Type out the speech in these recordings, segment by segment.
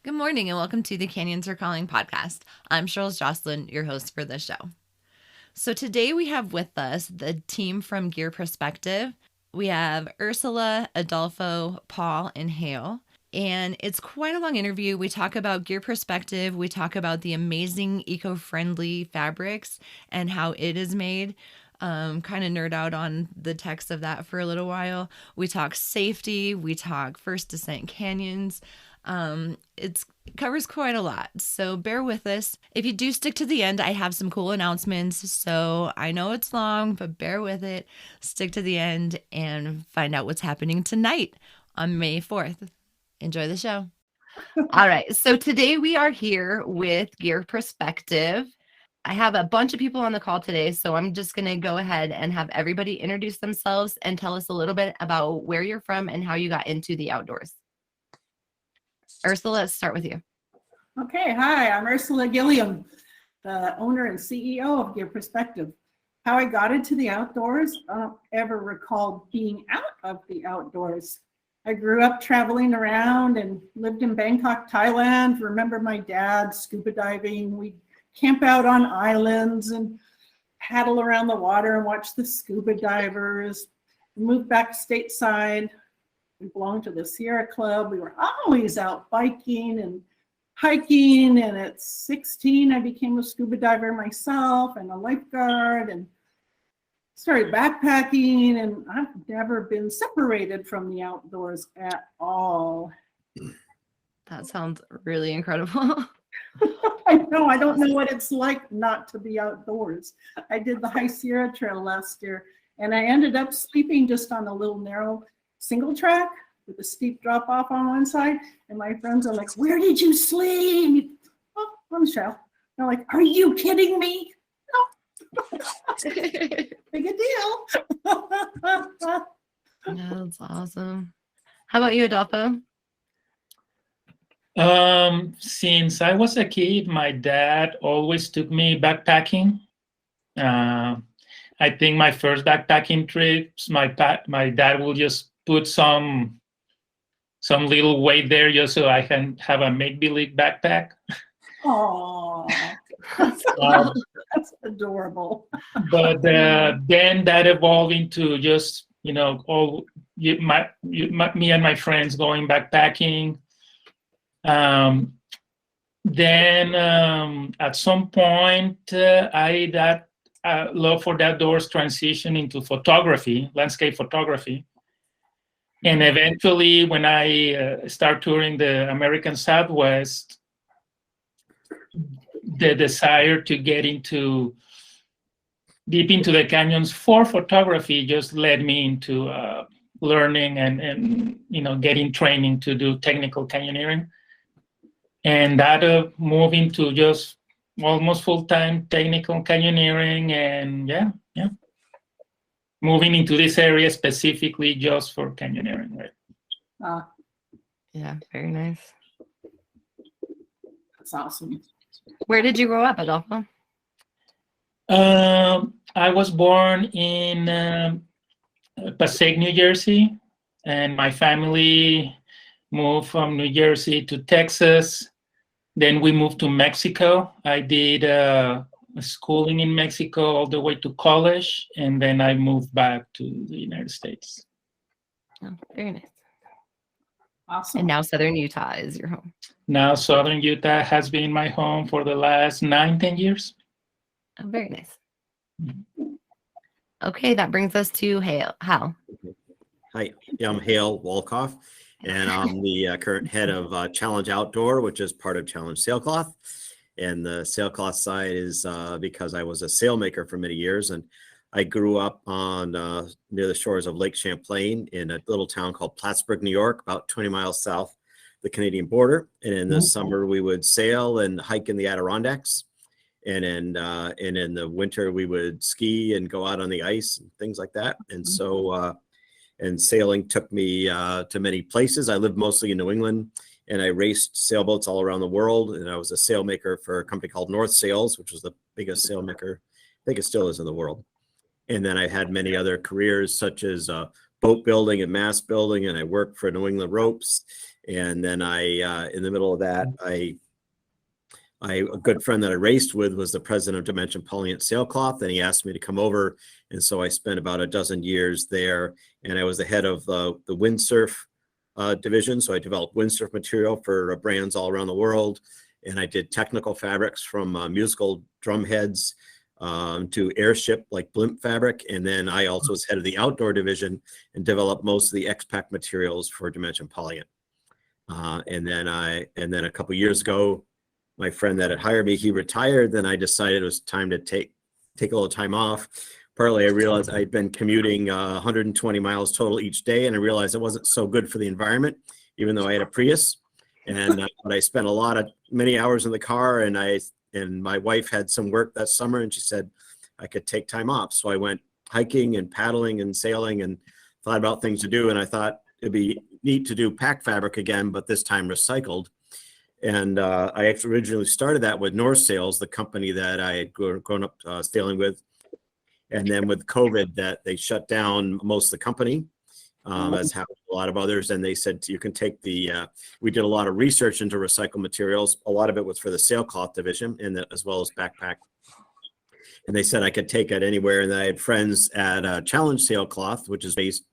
Good morning and welcome to the Canyons Are Calling podcast. I'm Cheryl Jocelyn, your host for this show. So today we have with us the team from Gear Perspective. We have Ursula, Adolfo, Paul, and Hale. And it's quite a long interview. We talk about Gear Perspective. We talk about the amazing eco-friendly fabrics and how it is made. Kind of nerd out on the text of that for a little while. We talk safety. We talk first descent canyons. It covers quite a lot, so bear with us. If you do stick to the end, I have some cool announcements. So I know it's long, but bear with it. Stick to the end and find out what's happening tonight on May 4th. Enjoy the show. All right. So today we are here with Gear Perspective. I have a bunch of people on the call today, so I'm just going to go ahead and have everybody introduce themselves and tell us a little bit about where you're from and how you got into the outdoors. Ursula, let's start with you. Okay, hi, I'm Ursula Gilliam, the owner and CEO of Gear Perspective. How I got into the outdoors, I don't ever recall being out of the outdoors. I grew up traveling around and lived in Bangkok, Thailand. Remember my dad scuba diving. We'd camp out on islands and paddle around the water and watch the scuba divers. Moved back stateside. We belonged to the Sierra Club. We were always out biking and hiking. And at 16, I became a scuba diver myself and a lifeguard and started backpacking. And I've never been separated from the outdoors at all. That sounds really incredible. I know. I don't know what it's like not to be outdoors. I did the High Sierra Trail last year, and I ended up sleeping just on a little narrow single track with a steep drop off on one side. And my friends are like, "Where did you sleep?" "Oh, on the trail." They're like, "Are you kidding me?" No. Big a deal. That's awesome. How about you, Adolfo? Since I was a kid, my dad always took me backpacking. I think my first backpacking trips, my dad will just put some little weight there just so I can have a make-believe backpack. Oh, that's adorable. But then that evolved into just, me and my friends going backpacking. Then at some point, that love for the outdoors transition into photography, landscape photography. And eventually, when I start touring the American Southwest, the desire to get deep into the canyons for photography just led me into learning and getting training to do technical canyoneering. And that moved into just almost full-time technical canyoneering, and moving into this area specifically just for canyoneering, right? Yeah, very nice. That's awesome. Where did you grow up, Adolfo? I was born in Passaic, New Jersey, and my family moved from New Jersey to Texas. Then we moved to Mexico. I did schooling in Mexico all the way to college, and then I moved back to the United States. Oh, very nice. Awesome. And now Southern Utah is your home. Now Southern Utah has been my home for the last 9-10 years. Oh, very nice. Okay, that brings us to Hal. Hi, I'm Hale Wolkoff, and I'm the current head of Challenge Outdoor, which is part of Challenge Sailcloth. And the sailcloth side is because I was a sailmaker for many years, and I grew up on near the shores of Lake Champlain in a little town called Plattsburgh, New York, about 20 miles south of the Canadian border. And in the summer, we would sail and hike in the Adirondacks. And in the winter, we would ski and go out on the ice and things like that. And so, and sailing took me to many places. I lived mostly in New England, and I raced sailboats all around the world. And I was a sailmaker for a company called North Sails, which was the biggest sailmaker, I think it still is in the world. And then I had many other careers, such as boat building and mast building, and I worked for New England Ropes And then in the middle of that, a good friend that I raced with was the president of Dimension Polyant Sailcloth, and he asked me to come over. And so I spent about a dozen years there, and I was the head of the windsurf division. So I developed windsurf material for brands all around the world. And I did technical fabrics from musical drum heads to airship like blimp fabric. And then I also was head of the outdoor division and developed most of the EcoPac materials for Dimension Polyant. And then a couple years ago, my friend that had hired me, he retired. Then I decided it was time to take a little time off. Partly I realized I'd been commuting 120 miles total each day, and I realized it wasn't so good for the environment, even though I had a Prius. And but I spent many hours in the car, and my wife had some work that summer, and she said I could take time off. So I went hiking and paddling and sailing and thought about things to do. And I thought it'd be neat to do pack fabric again, but this time recycled. And I actually originally started that with North Sails, the company that I had grown up sailing with. And then with COVID, that they shut down most of the company, as happened to a lot of others. And they said, you can take we did a lot of research into recycled materials. A lot of it was for the sailcloth division, and as well as backpack. And they said I could take it anywhere. And I had friends at Challenge Sailcloth, which is based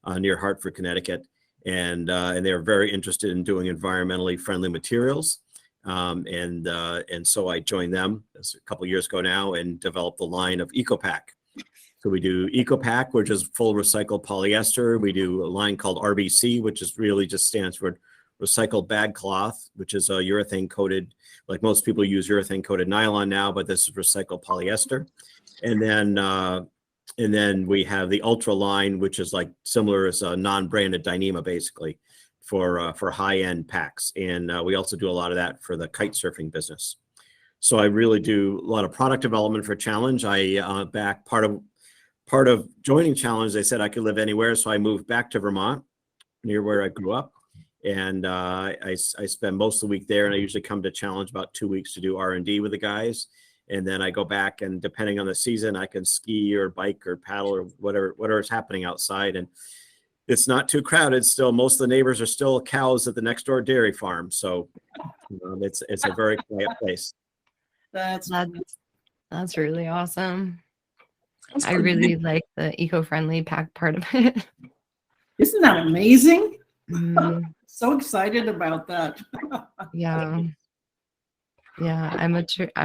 near Hartford, Connecticut. And they were very interested in doing environmentally friendly materials. And so I joined them a couple of years ago now and developed the line of EcoPac. So we do EcoPac, which is full recycled polyester. We do a line called RBC, which is really just stands for recycled bag cloth, which is a urethane coated, like most people use urethane coated nylon now, but this is recycled polyester. And then we have the Ultra line, which is like similar as a non-branded Dyneema, basically for high-end packs. And we also do a lot of that for the kite surfing business. So I really do a lot of product development for Challenge. Back part of joining Challenge, they said I could live anywhere. So I moved back to Vermont, near where I grew up. And I spend most of the week there. And I usually come to Challenge about 2 weeks to do R&D with the guys. And then I go back, and depending on the season, I can ski or bike or paddle or whatever is happening outside. And it's not too crowded still. Most of the neighbors are still cows at the next door dairy farm. So it's a very quiet place. That's really awesome. That's I really like the eco-friendly pack part of it. Isn't that amazing? Mm, So excited about that. yeah. Yeah, I'm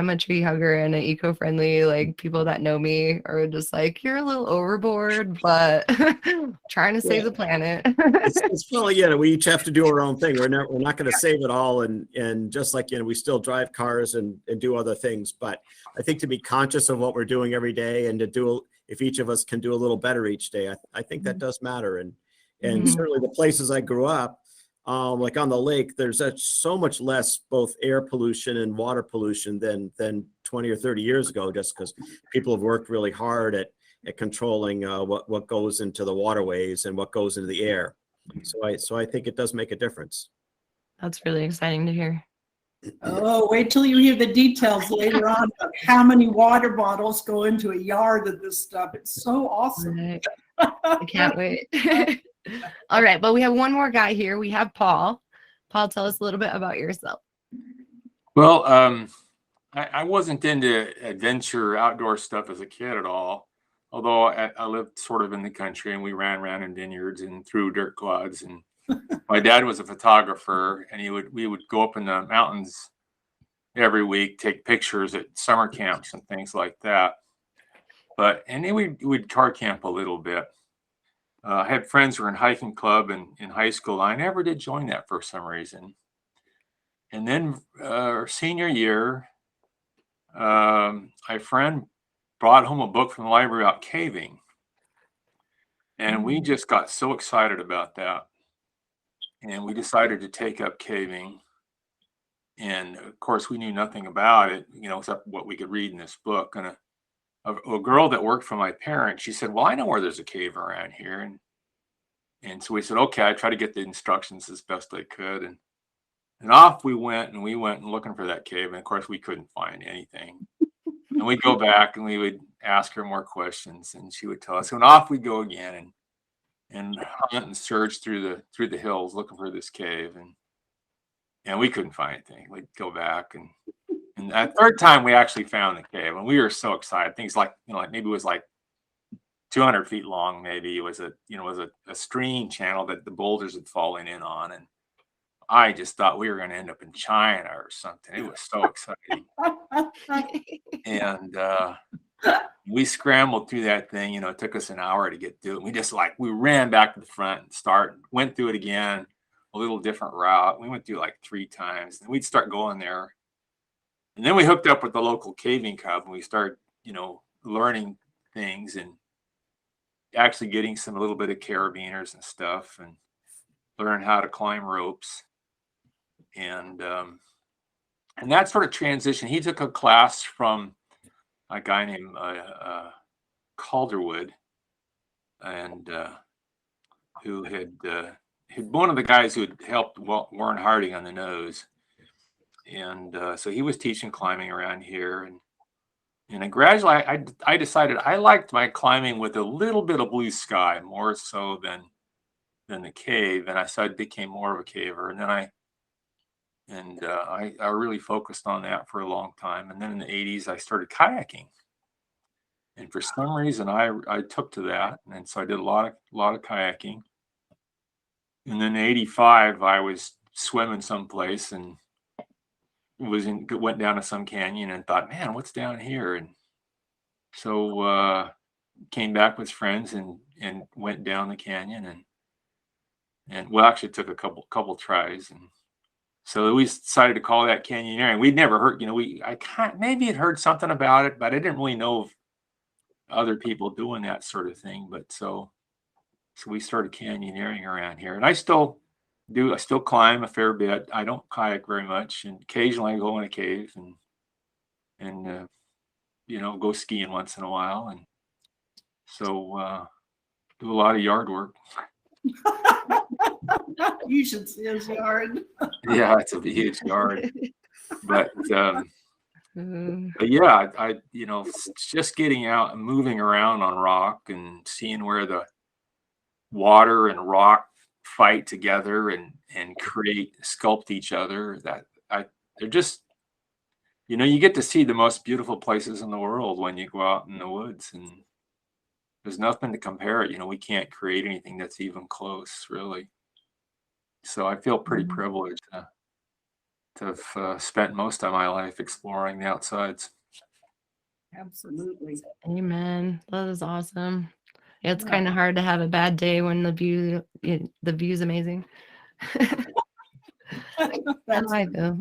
a tree hugger and an eco-friendly, like people that know me are just like, you're a little overboard, but trying to save the planet. It's probably, we each have to do our own thing. We're not going to save it all. And just like, we still drive cars and do other things. But I think to be conscious of what we're doing every day and if each of us can do a little better each day, I think that does matter. And certainly the places I grew up, like on the lake, there's so much less both air pollution and water pollution than 20 or 30 years ago, just because people have worked really hard at controlling what goes into the waterways and what goes into the air. So I think it does make a difference. That's really exciting to hear. Oh, wait till you hear the details later on of how many water bottles go into a yard of this stuff. It's so awesome. Right. I can't wait. All right, but we have one more guy here. We have Paul. Paul, tell us a little bit about yourself. Well, I wasn't into adventure outdoor stuff as a kid at all. Although I lived sort of in the country, and we ran in vineyards and through dirt clods. And my dad was a photographer, and we would go up in the mountains every week, take pictures at summer camps and things like that. And then we'd car camp a little bit. I had friends who were in hiking club in high school. I never did join that for some reason. And then our senior year, my friend brought home a book from the library about caving. And we just got so excited about that. And we decided to take up caving. And of course, we knew nothing about it, except what we could read in this book. And a girl that worked for my parents, she said, well, I know where there's a cave around here. And so we said, okay, I tried to get the instructions as best I could. And off we went looking for that cave. And of course, we couldn't find anything. And we'd go back and we would ask her more questions, and she would tell us. And off we'd go again and hunt and search through the hills looking for this cave. And and we couldn't find anything. We'd go back, and that third time we actually found the cave, and we were so excited. Things like, like maybe it was like 200 feet long. Maybe it was a stream channel that the boulders had fallen in on, and I just thought we were going to end up in China or something. It was so exciting. And we scrambled through that thing. It took us an hour to get through it. We ran back to the front and went through it again, a little different route. We went through like 3 times, and we'd start going there. And then we hooked up with the local caving club, and we started, learning things and actually getting a little bit of carabiners and stuff, and learn how to climb ropes. And that sort of transition. He took a class from a guy named Calderwood, and who had one of the guys who had helped Warren Harding on the nose. And so he was teaching climbing around here, and I gradually I decided I liked my climbing with a little bit of blue sky more so than the cave, and I became more of a caver. And then I really focused on that for a long time. And then in the 80s I started kayaking, and for some reason I took to that, and so I did a lot of kayaking. And then in 85 I was swimming someplace and went down to some canyon and thought, man, what's down here? And so came back with friends and went down the canyon, and well, actually took a couple tries. And so we decided to call that canyoneering. We'd never heard, maybe had heard something about it, but I didn't really know of other people doing that sort of thing. But so we started canyoneering around here, and I still climb a fair bit. I don't kayak very much, and occasionally I go in a cave and go skiing once in a while. And so do a lot of yard work. You should see his yard. Yeah, it's a huge yard. But yeah, I just getting out and moving around on rock and seeing where the water and rock fight together and sculpt each other. They're just, you get to see the most beautiful places in the world when you go out in the woods, and there's nothing to compare it. We can't create anything that's even close, really. So I feel pretty privileged to have spent most of my life exploring the outsides. Absolutely. Amen. That is awesome. Yeah, it's kind of hard to have a bad day when the view's amazing. That's how I feel.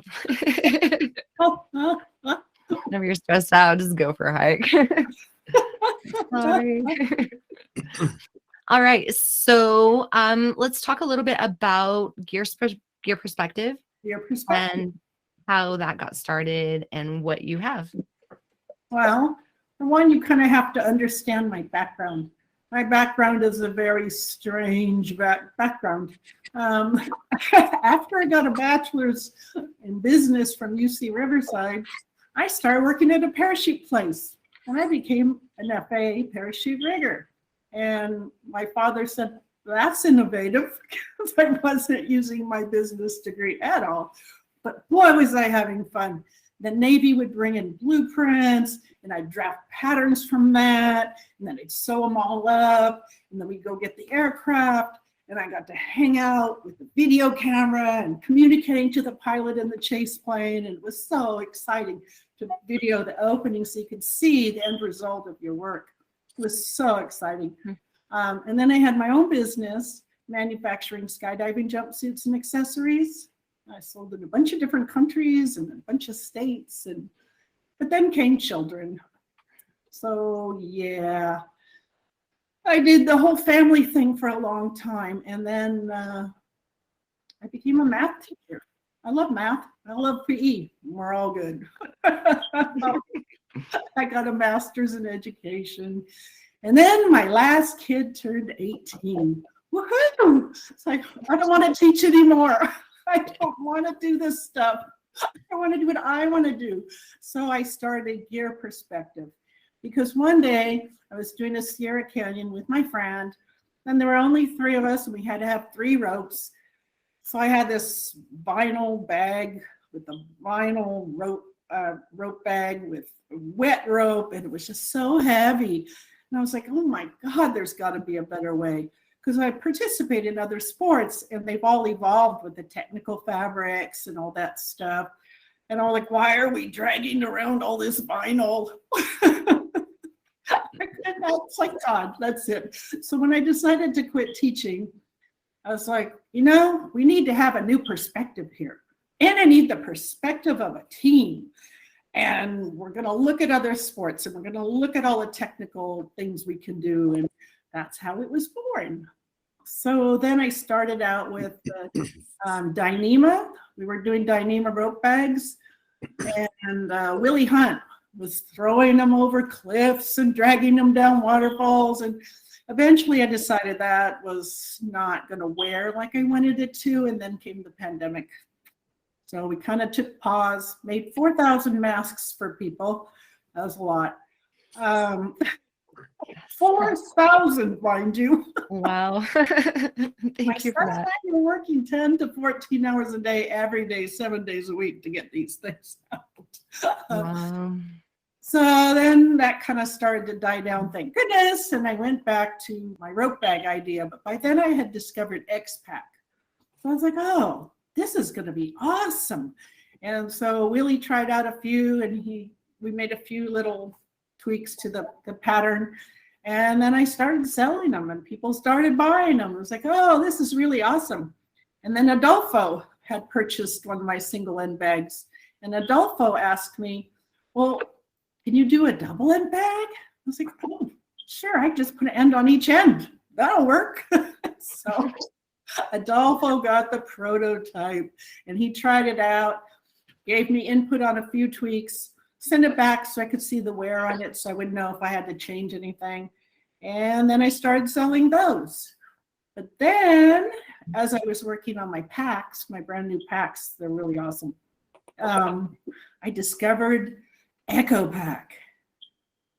Whenever you're stressed out, just go for a hike. Sorry. All right, so let's talk a little bit about gear perspective. Your perspective. And how that got started and what you have. Well, for one, you kind of have to understand my background. My background is a very strange background. After I got a bachelor's in business from UC Riverside, I started working at a parachute place, and I became an FAA parachute rigger. And my father said, that's innovative, because I wasn't using my business degree at all. But boy, was I having fun. The Navy would bring in blueprints, and I'd draft patterns from that, and then I'd sew them all up, and then we'd go get the aircraft, and I got to hang out with the video camera and communicating to the pilot in the chase plane, and it was so exciting to video the opening so you could see the end result of your work. It was so exciting. And then I had my own business, manufacturing skydiving jumpsuits and accessories. I sold in a bunch of different countries and a bunch of states, but then came children. So yeah, I did the whole family thing for a long time, and then I became a math teacher. I love math. I love PE. We're all good. I got a master's in education, and then my last kid turned 18. Woohoo! It's like, I don't want to teach anymore. I don't want to do this stuff. I want to do what I want to do. So I started Gear Perspective, because one day I was doing a Sierra Canyon with my friend, and there were only 3 of us, and we had to have 3 ropes. So I had this vinyl bag with a vinyl rope bag with wet rope, and it was just so heavy. And I was like, oh my God, there's got to be a better way. Because I participate in other sports, and they've all evolved with the technical fabrics and all that stuff. And I'm like, why are we dragging around all this vinyl? And that's like, God, that's it. So when I decided to quit teaching, I was like, we need to have a new perspective here. And I need the perspective of a team. And we're going to look at other sports, and we're going to look at all the technical things we can do. And that's how it was born. So then I started out with Dyneema. We were doing Dyneema rope bags. And Willie Hunt was throwing them over cliffs and dragging them down waterfalls. And eventually I decided that was not going to wear like I wanted it to. And then came the pandemic. So we kind of took pause, made 4,000 masks for people. That was a lot. 4,000, mind you. Wow. Thank you for that. You're working 10 to 14 hours a day, every day, 7 days a week to get these things out. Wow. So then that kind of started to die down, thank goodness. And I went back to my rope bag idea. But by then I had discovered Expac. So I was like, oh, this is going to be awesome. And so Willie tried out a few, and we made a few little tweaks to the pattern. And then I started selling them, and people started buying them. It was like, oh, this is really awesome. And then Adolfo had purchased one of my single end bags. And Adolfo asked me, well, can you do a double end bag? I was like, oh, sure. I just put an end on each end. That'll work. So Adolfo got the prototype, and he tried it out, gave me input on a few tweaks, sent it back so I could see the wear on it, so I would know if I had to change anything. And then I started selling those. But then, as I was working on my packs, my brand new packs, they're really awesome. I discovered EcoPac,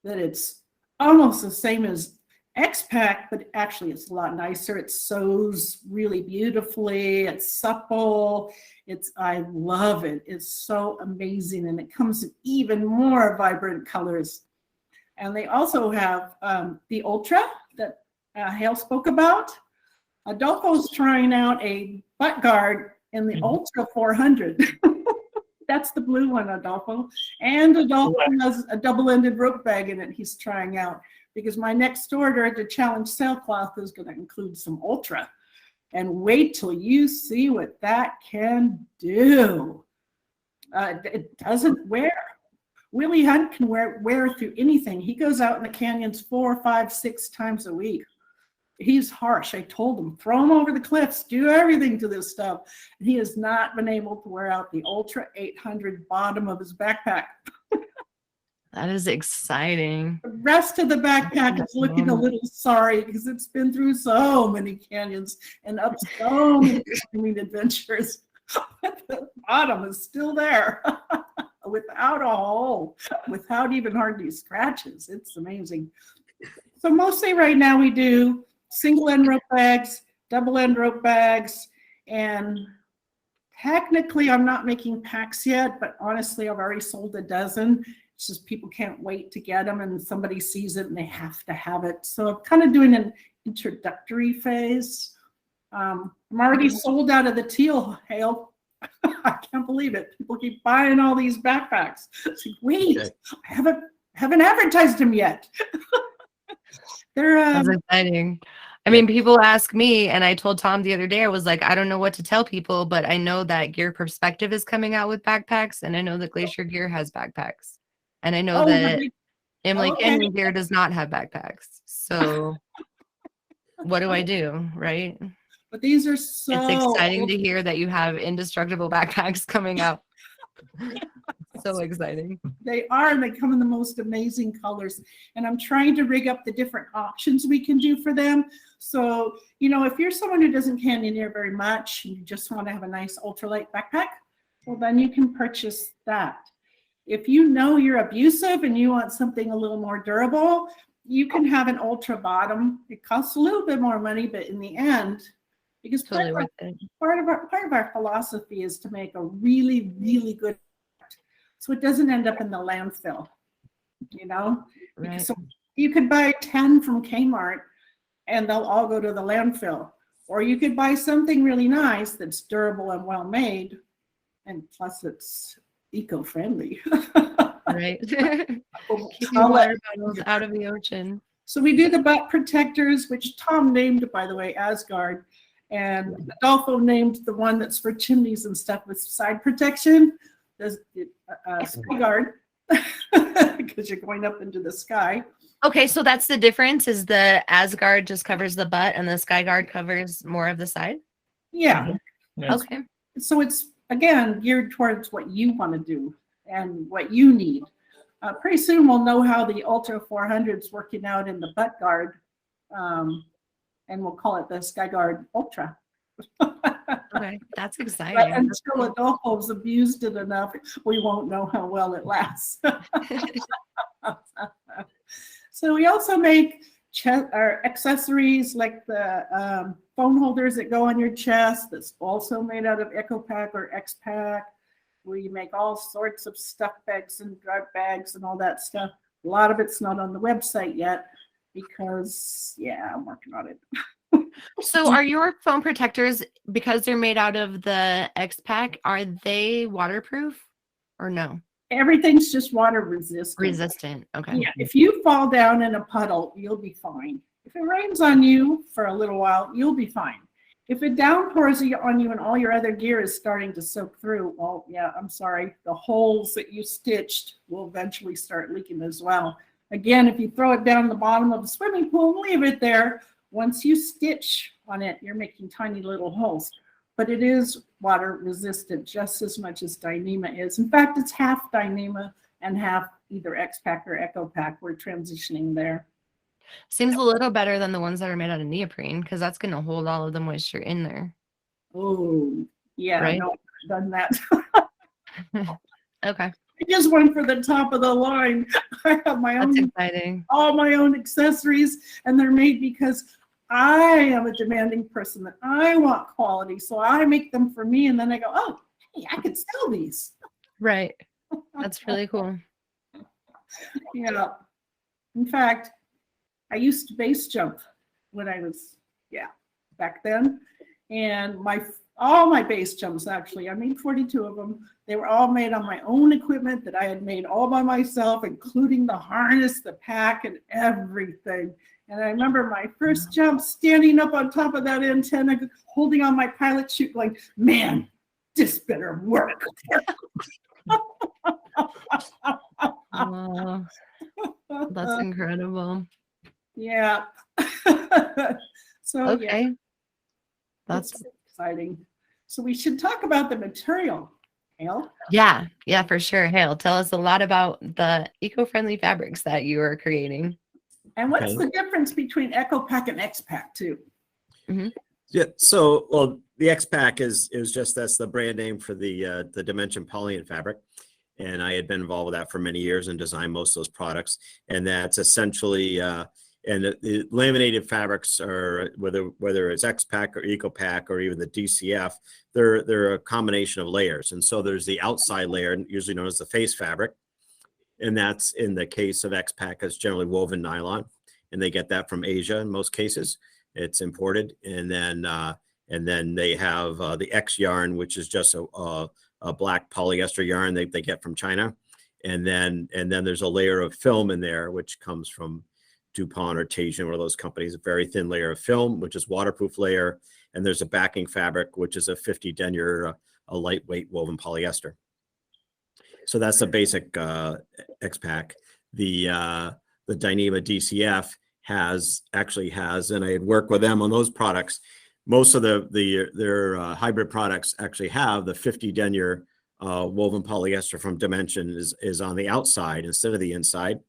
that it's almost the same as Expac, but actually it's a lot nicer. It sews really beautifully. It's supple. I love it. It's so amazing, and it comes in even more vibrant colors. And they also have the Ultra that Hale spoke about. Adolfo's trying out a butt guard in the Ultra 400. That's the blue one, Adolfo. And Adolfo has a double-ended rope bag in it he's trying out, because my next order to challenge sailcloth is going to include some Ultra. And wait till you see what that can do. It doesn't wear. Willie Hunt can wear through anything. He goes out in the canyons 4, 5, 6 times a week. He's harsh. I told him, throw him over the cliffs, do everything to this stuff. And he has not been able to wear out the Ultra 800 bottom of his backpack. That is exciting. The rest of the backpack is looking a little sorry, because it's been through so many canyons and up so many climbing adventures. But the bottom is still there without a hole, without even hardly scratches. It's amazing. So mostly right now we do single end rope bags, double end rope bags, and technically I'm not making packs yet, but honestly I've already sold a dozen. It's just people can't wait to get them, and somebody sees it and they have to have it. So I'm kind of doing an introductory phase. I'm already sold out of the teal, Hale. I can't believe it. People keep buying all these backpacks. It's like, wait, okay. I haven't advertised them yet. That's exciting. I mean, people ask me, and I told Tom the other day, I was like, I don't know what to tell people, but I know that Gear Perspective is coming out with backpacks, and I know that Glacier Gear has backpacks. And I know that Emily Canyon Gear does not have backpacks. So what do I do, right? But these are so... It's exciting to hear that you have indestructible backpacks coming out. So exciting. They are, and they come in the most amazing colors. And I'm trying to rig up the different options we can do for them. So, if you're someone who doesn't canyoneer very much, and you just want to have a nice ultralight backpack, well, then you can purchase that. If you know you're abusive and you want something a little more durable, you can have an Ultra bottom. It costs a little bit more money, but in the end, Because Totally worth it. part of our philosophy is to make a really, really good product, so it doesn't end up in the landfill, you know? Right. So you could buy 10 from Kmart and they'll all go to the landfill. Or you could buy something really nice that's durable and well made, and plus it's eco-friendly. Right. Keep your I'll let- water bottles out of the ocean. So we do the butt protectors, which Tom named, by the way, Asgard. And Adolfo named the one that's for chimneys and stuff with side protection, Sky Guard, because you're going up into the sky. Okay, so that's the difference, is the Asgard just covers the butt and the Skyguard covers more of the side? Yeah. Yes. Okay. So it's, again, geared towards what you want to do and what you need. Pretty soon we'll know how the Ultra 400 is working out in the butt guard, and we'll call it the Sky Guard Ultra. Okay, that's But exciting. until Adolfo's abused it enough, we won't know how well it lasts. So we also make accessories like the phone holders that go on your chest. That's also made out of EcoPac or Expac. We make all sorts of stuff bags and drug bags and all that stuff. A lot of it's not on the website yet because, yeah, I'm working on it. So are your phone protectors, because they're made out of the X-Pack, are they waterproof or no? Everything's just water resistant. Resistant. Okay. Yeah, if you fall down in a puddle, you'll be fine. If it rains on you for a little while, you'll be fine. If it downpours on you and all your other gear is starting to soak through, well, yeah, I'm sorry. The holes that you stitched will eventually start leaking as well. Again, if you throw it down the bottom of the swimming pool and leave it there, once you stitch on it, you're making tiny little holes. But it is water resistant just as much as Dyneema is. In fact, it's half Dyneema and half either X-Pac or EcoPac. We're transitioning there. Seems a little better than the ones that are made out of neoprene, because that's going to hold all of the moisture in there. Oh, yeah, Right. no, I've done that. Okay. I just went for the top of the line. I have my That's own, exciting. all my own accessories, and they're made because I am a demanding person that I want quality. So I make them for me, and then I go, oh, hey, I could sell these. Right. That's really cool. Yeah. In fact, I used to base jump when I was, back then. And all my base jumps, actually, I made 42 of them. They were all made on my own equipment that I had made all by myself, including the harness, the pack, and everything. And I remember my first jump standing up on top of that antenna, holding on my pilot chute, going, man, this better work. Wow. That's incredible. Yeah. So, yeah, Okay. That's that's exciting. So we should talk about the material, Hale. yeah, for sure. Hale, tell us a lot about the eco-friendly fabrics that you are creating. And what's Okay. the difference between EcoPac and Expac too? Yeah. So, well, the X-Pac is just, that's the brand name for the Dimension polyene fabric. And I had been involved with that for many years and designed most of those products. And that's essentially, and the laminated fabrics are, whether it's X-Pac or EcoPac or even the DCF, they're a combination of layers. And so there's the outside layer, usually known as the face fabric. And that's, in the case of X-Pac, it's generally woven nylon, and they get that from Asia in most cases. It's imported, and then they have the X yarn, which is just a black polyester yarn they get from China, and then there's a layer of film in there, which comes from DuPont or Teijin, one of those companies. A very thin layer of film, which is waterproof layer, and there's a backing fabric, which is a 50 denier, a lightweight woven polyester. So that's the basic X-Pac. The Dyneema DCF actually has, and I had worked with them on those products. Most of their hybrid products actually have the 50 denier woven polyester from Dimension is on the outside instead of the inside.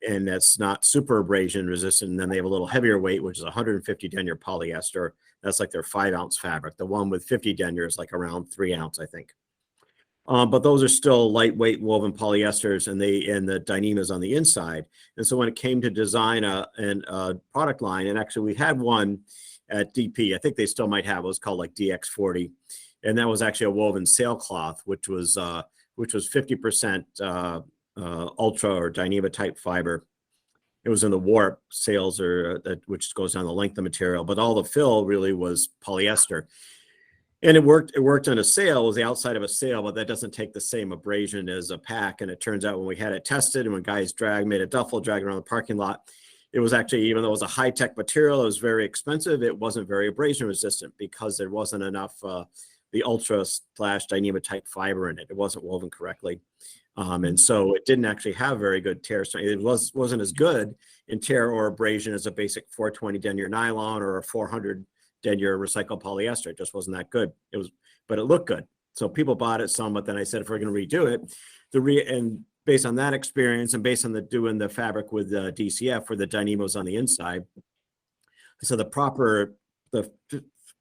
And that's not super abrasion resistant. And then they have a little heavier weight, which is 150 denier polyester. That's like their 5-ounce fabric. The one with 50 denier is like around 3 ounce, I think. But those are still lightweight woven polyesters, and the Dyneema is on the inside. And so when it came to design a product line, and actually we had one at DP. I think they still might have. It was called like DX40, and that was actually a woven sailcloth, which was 50% ultra or Dyneema type fiber. It was in the warp sails, which goes down the length of the material, but all the fill really was polyester. And it worked on a sail. It was the outside of a sail, but that doesn't take the same abrasion as a pack. And it turns out when we had it tested and when guys made a duffel drag around the parking lot, it was actually, even though it was a high-tech material, it was very expensive. It wasn't very abrasion resistant because there wasn't enough the ultra / Dyneema type fiber in it. It wasn't woven correctly. And so it didn't actually have very good tear strength. It wasn't as good in tear or abrasion as a basic 420 denier nylon or a 400 denier recycled polyester. It just wasn't that good. But it looked good. So people bought it some, but then I said, if we're going to redo it, and based on that experience and based on doing the fabric with DCF where the Dyneema was on the inside, so the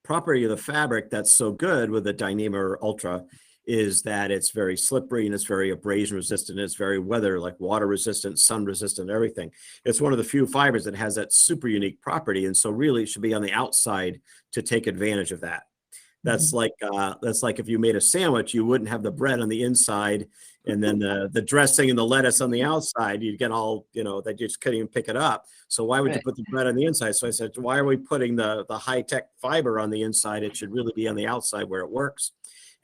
property of the fabric that's so good with the Dyneema or Ultra is that it's very slippery and it's very abrasion resistant. It's very water resistant, sun resistant, everything. It's one of the few fibers that has that super unique property. And so really it should be on the outside to take advantage of that. That's like if you made a sandwich, you wouldn't have the bread on the inside and then the dressing and the lettuce on the outside. You'd get all, that you just couldn't even pick it up. So why would you put the bread on the inside? So I said, why are we putting the high-tech fiber on the inside? It should really be on the outside where it works.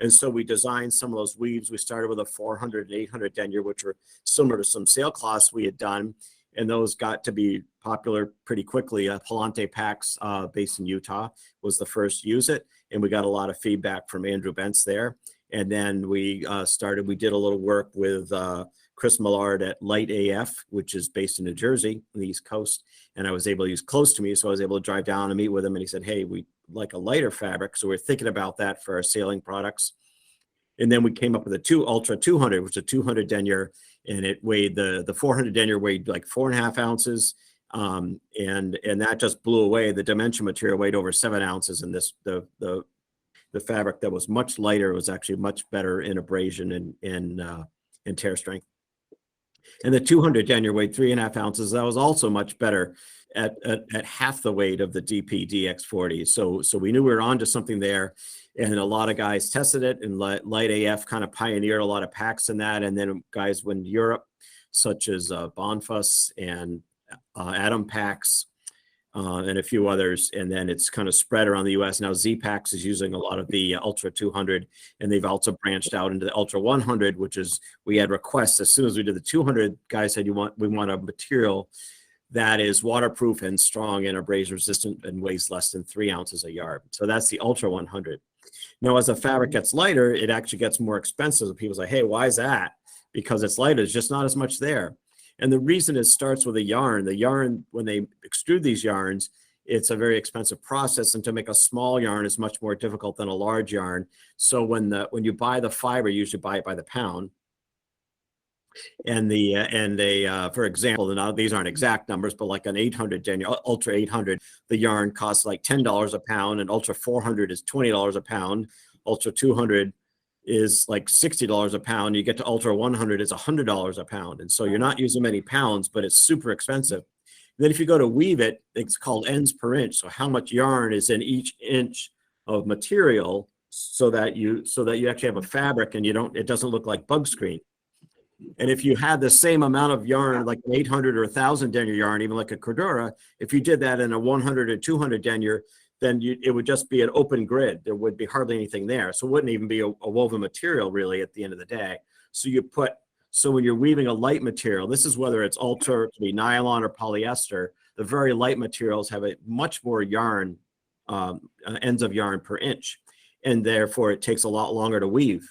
And so we designed some of those weaves. We started with a 400 and 800 denier, which were similar to some sailcloths we had done. And those got to be popular pretty quickly. Palante Packs, based in Utah, was the first to use it. And we got a lot of feedback from Andrew Bentz there. And then we did a little work with Chris Millard at Light AF, which is based in New Jersey on the East Coast. And I was able to use close to me. So I was able to drive down and meet with him. And he said, hey, we like a lighter fabric. So we're thinking about that for our sailing products. And then we came up with a Ultra 200, which is a 200 denier. And it weighed, the 400 denier weighed like 4.5 ounces. And that just blew away. The dimension material weighed over 7 ounces. And the fabric that was much lighter was actually much better in abrasion and tear strength. And the 200 denier weighed 3.5 ounces. That was also much better at half the weight of the DP DX40. So we knew we were onto something there. And a lot of guys tested it, and Light AF kind of pioneered a lot of packs in that. And then guys went to Europe, such as Bonfuss and Atom Packs, and a few others. And then it's kind of spread around the US. Now Z-Packs is using a lot of the Ultra 200, and they've also branched out into the Ultra 100, which is, we had requests as soon as we did the 200, guys said, we want a material that is waterproof and strong and abrasion resistant and weighs less than 3 ounces a yard. So that's the Ultra 100. Now, as the fabric gets lighter, it actually gets more expensive. People say, hey, why is that? Because it's lighter, there's just not as much there. And the reason it starts with a yarn. The yarn, when they extrude these yarns, it's a very expensive process. And to make a small yarn is much more difficult than a large yarn. So when you buy the fiber, you usually buy it by the pound. And for example, these aren't exact numbers, but like an 800 denier, Ultra 800, the yarn costs like $10 a pound, and Ultra 400 is $20 a pound. Ultra 200 is like $60 a pound. You get to Ultra 100, it's $100 a pound. And so you're not using many pounds, but it's super expensive. And then if you go to weave it, it's called ends per inch. So how much yarn is in each inch of material so that you actually have a fabric and it doesn't look like bug screen. And if you had the same amount of yarn, like an 800 or 1,000 denier yarn, even like a Cordura, if you did that in a 100 or 200 denier, then it would just be an open grid. There would be hardly anything there. So it wouldn't even be a woven material really at the end of the day. So when you're weaving a light material, this is whether it's Ultra, to be nylon or polyester, the very light materials have a much more yarn, ends of yarn per inch. And therefore it takes a lot longer to weave.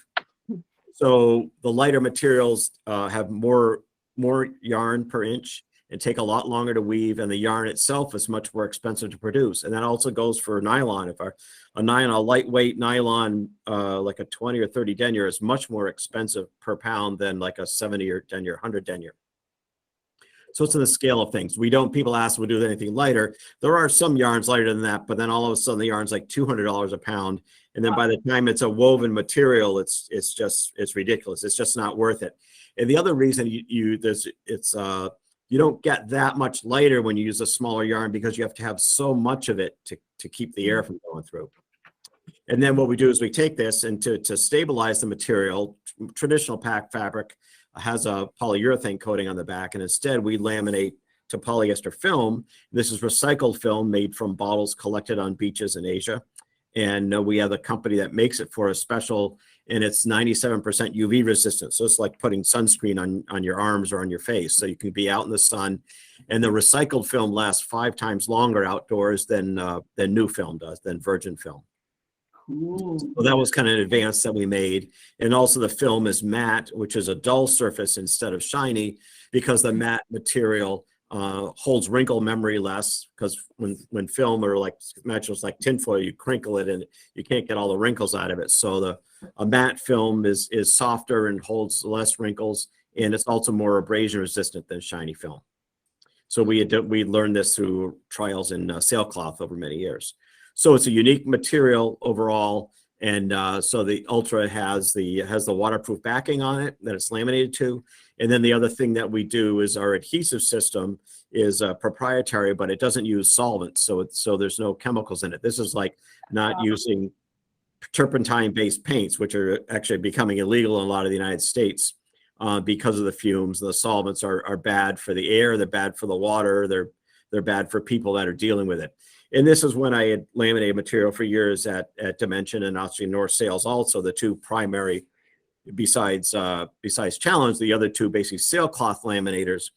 So the lighter materials have more yarn per inch and take a lot longer to weave, and the yarn itself is much more expensive to produce. And that also goes for nylon. If a lightweight nylon, like a 20 or 30 denier, is much more expensive per pound than like a 70 or denier, 100 denier. So it's in the scale of things. People ask, we'll do anything lighter. There are some yarns lighter than that, but then all of a sudden the yarn's like $200 a pound. And then by the time it's a woven material, it's ridiculous. It's just not worth it. And the other reason you you don't get that much lighter when you use a smaller yarn because you have to have so much of it to keep the air from going through. And then what we do is we take this and to stabilize the material, traditional pack fabric has a polyurethane coating on the back, and instead we laminate to polyester film. This is recycled film made from bottles collected on beaches in Asia. And we have a company that makes it for a special, and it's 97% UV resistant. So it's like putting sunscreen on your arms or on your face. So you can be out in the sun. And the recycled film lasts 5 times longer outdoors than new film does, than virgin film. Cool. So that was kind of an advance that we made. And also the film is matte, which is a dull surface instead of shiny, because the matte material holds wrinkle memory less, because when film or like materials like tinfoil, you crinkle it and you can't get all the wrinkles out of it. So a matte film is softer and holds less wrinkles, and it's also more abrasion resistant than shiny film. So we learned this through trials in sailcloth over many years. So it's a unique material overall, and so the Ultra has the waterproof backing on it that it's laminated to. And then the other thing that we do is our adhesive system is proprietary, but it doesn't use solvents, so there's no chemicals in it. This is like not using turpentine-based paints, which are actually becoming illegal in a lot of the United States because of the fumes. The solvents are bad for the air, they're bad for the water, they're bad for people that are dealing with it. And this is when I had laminated material for years at Dimension and actually North Sails also, the two primary, besides Challenge, the other two basically sailcloth laminators.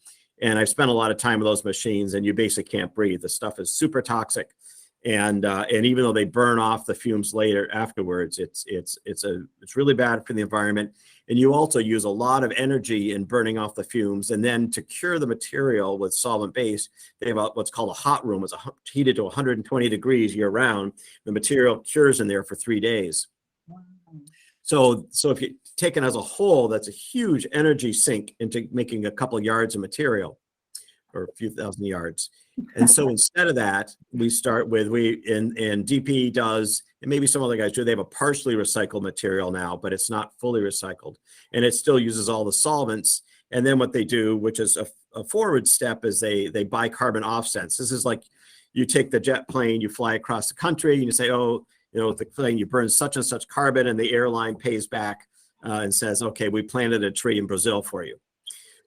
And I've spent a lot of time with those machines, and you basically can't breathe. The stuff is super toxic. And even though they burn off the fumes later afterwards, it's really bad for the environment. And you also use a lot of energy in burning off the fumes. And then to cure the material with solvent base, they have what's called a hot room. It's heated to 120 degrees year round. The material cures in there for 3 days. Wow. So if you take it as a whole, that's a huge energy sink into making a couple yards of material, or a few thousand yards. And so instead of that, we start with, and DP does, and maybe some other guys do, they have a partially recycled material now, but it's not fully recycled. And it still uses all the solvents. And then what they do, which is a forward step, is they buy carbon offsets. This is like you take the jet plane, you fly across the country, and you say, oh, the plane, you burn such and such carbon, and the airline pays back and says, okay, we planted a tree in Brazil for you.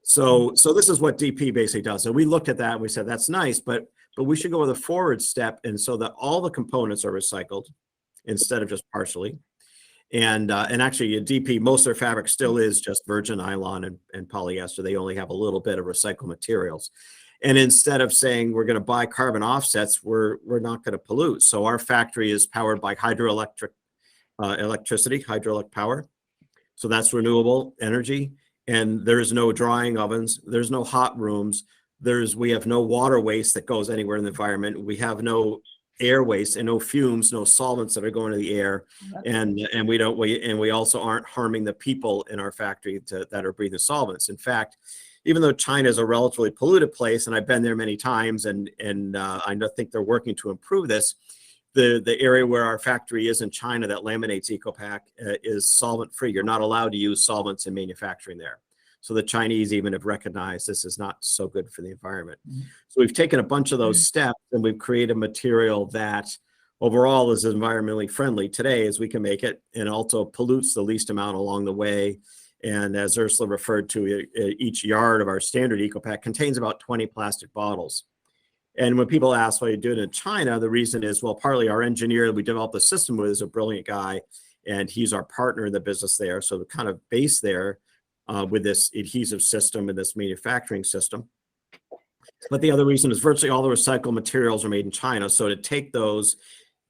So this is what DP basically does. So we looked at that and we said, that's nice, but we should go with a forward step, and so that all the components are recycled instead of just partially. And actually at DP, most of their fabric still is just virgin nylon and polyester. They only have a little bit of recycled materials. And instead of saying we're going to buy carbon offsets, we're not going to pollute. So our factory is powered by hydroelectric power. So that's renewable energy. And there's no drying ovens, there's no hot rooms, we have no water waste that goes anywhere in the environment. We have no air waste and no fumes, no solvents that are going to the air. And we also aren't harming the people in our factory that are breathing solvents. In fact, even though China is a relatively polluted place, and I've been there many times, and I think they're working to improve this, the area where our factory is in China that laminates EcoPac is solvent free. You're not allowed to use solvents in manufacturing there. So the Chinese even have recognized this is not so good for the environment. Mm-hmm. So we've taken a bunch of those steps, and we've created a material that overall is environmentally friendly today as we can make it, and also pollutes the least amount along the way. And as Ursula referred to, each yard of our standard EcoPac contains about 20 plastic bottles. And when people ask why you do it in China, the reason is, well, partly our engineer that we developed the system with is a brilliant guy, and he's our partner in the business there. So the kind of base there with this adhesive system and this manufacturing system. But the other reason is virtually all the recycled materials are made in China. So to take those,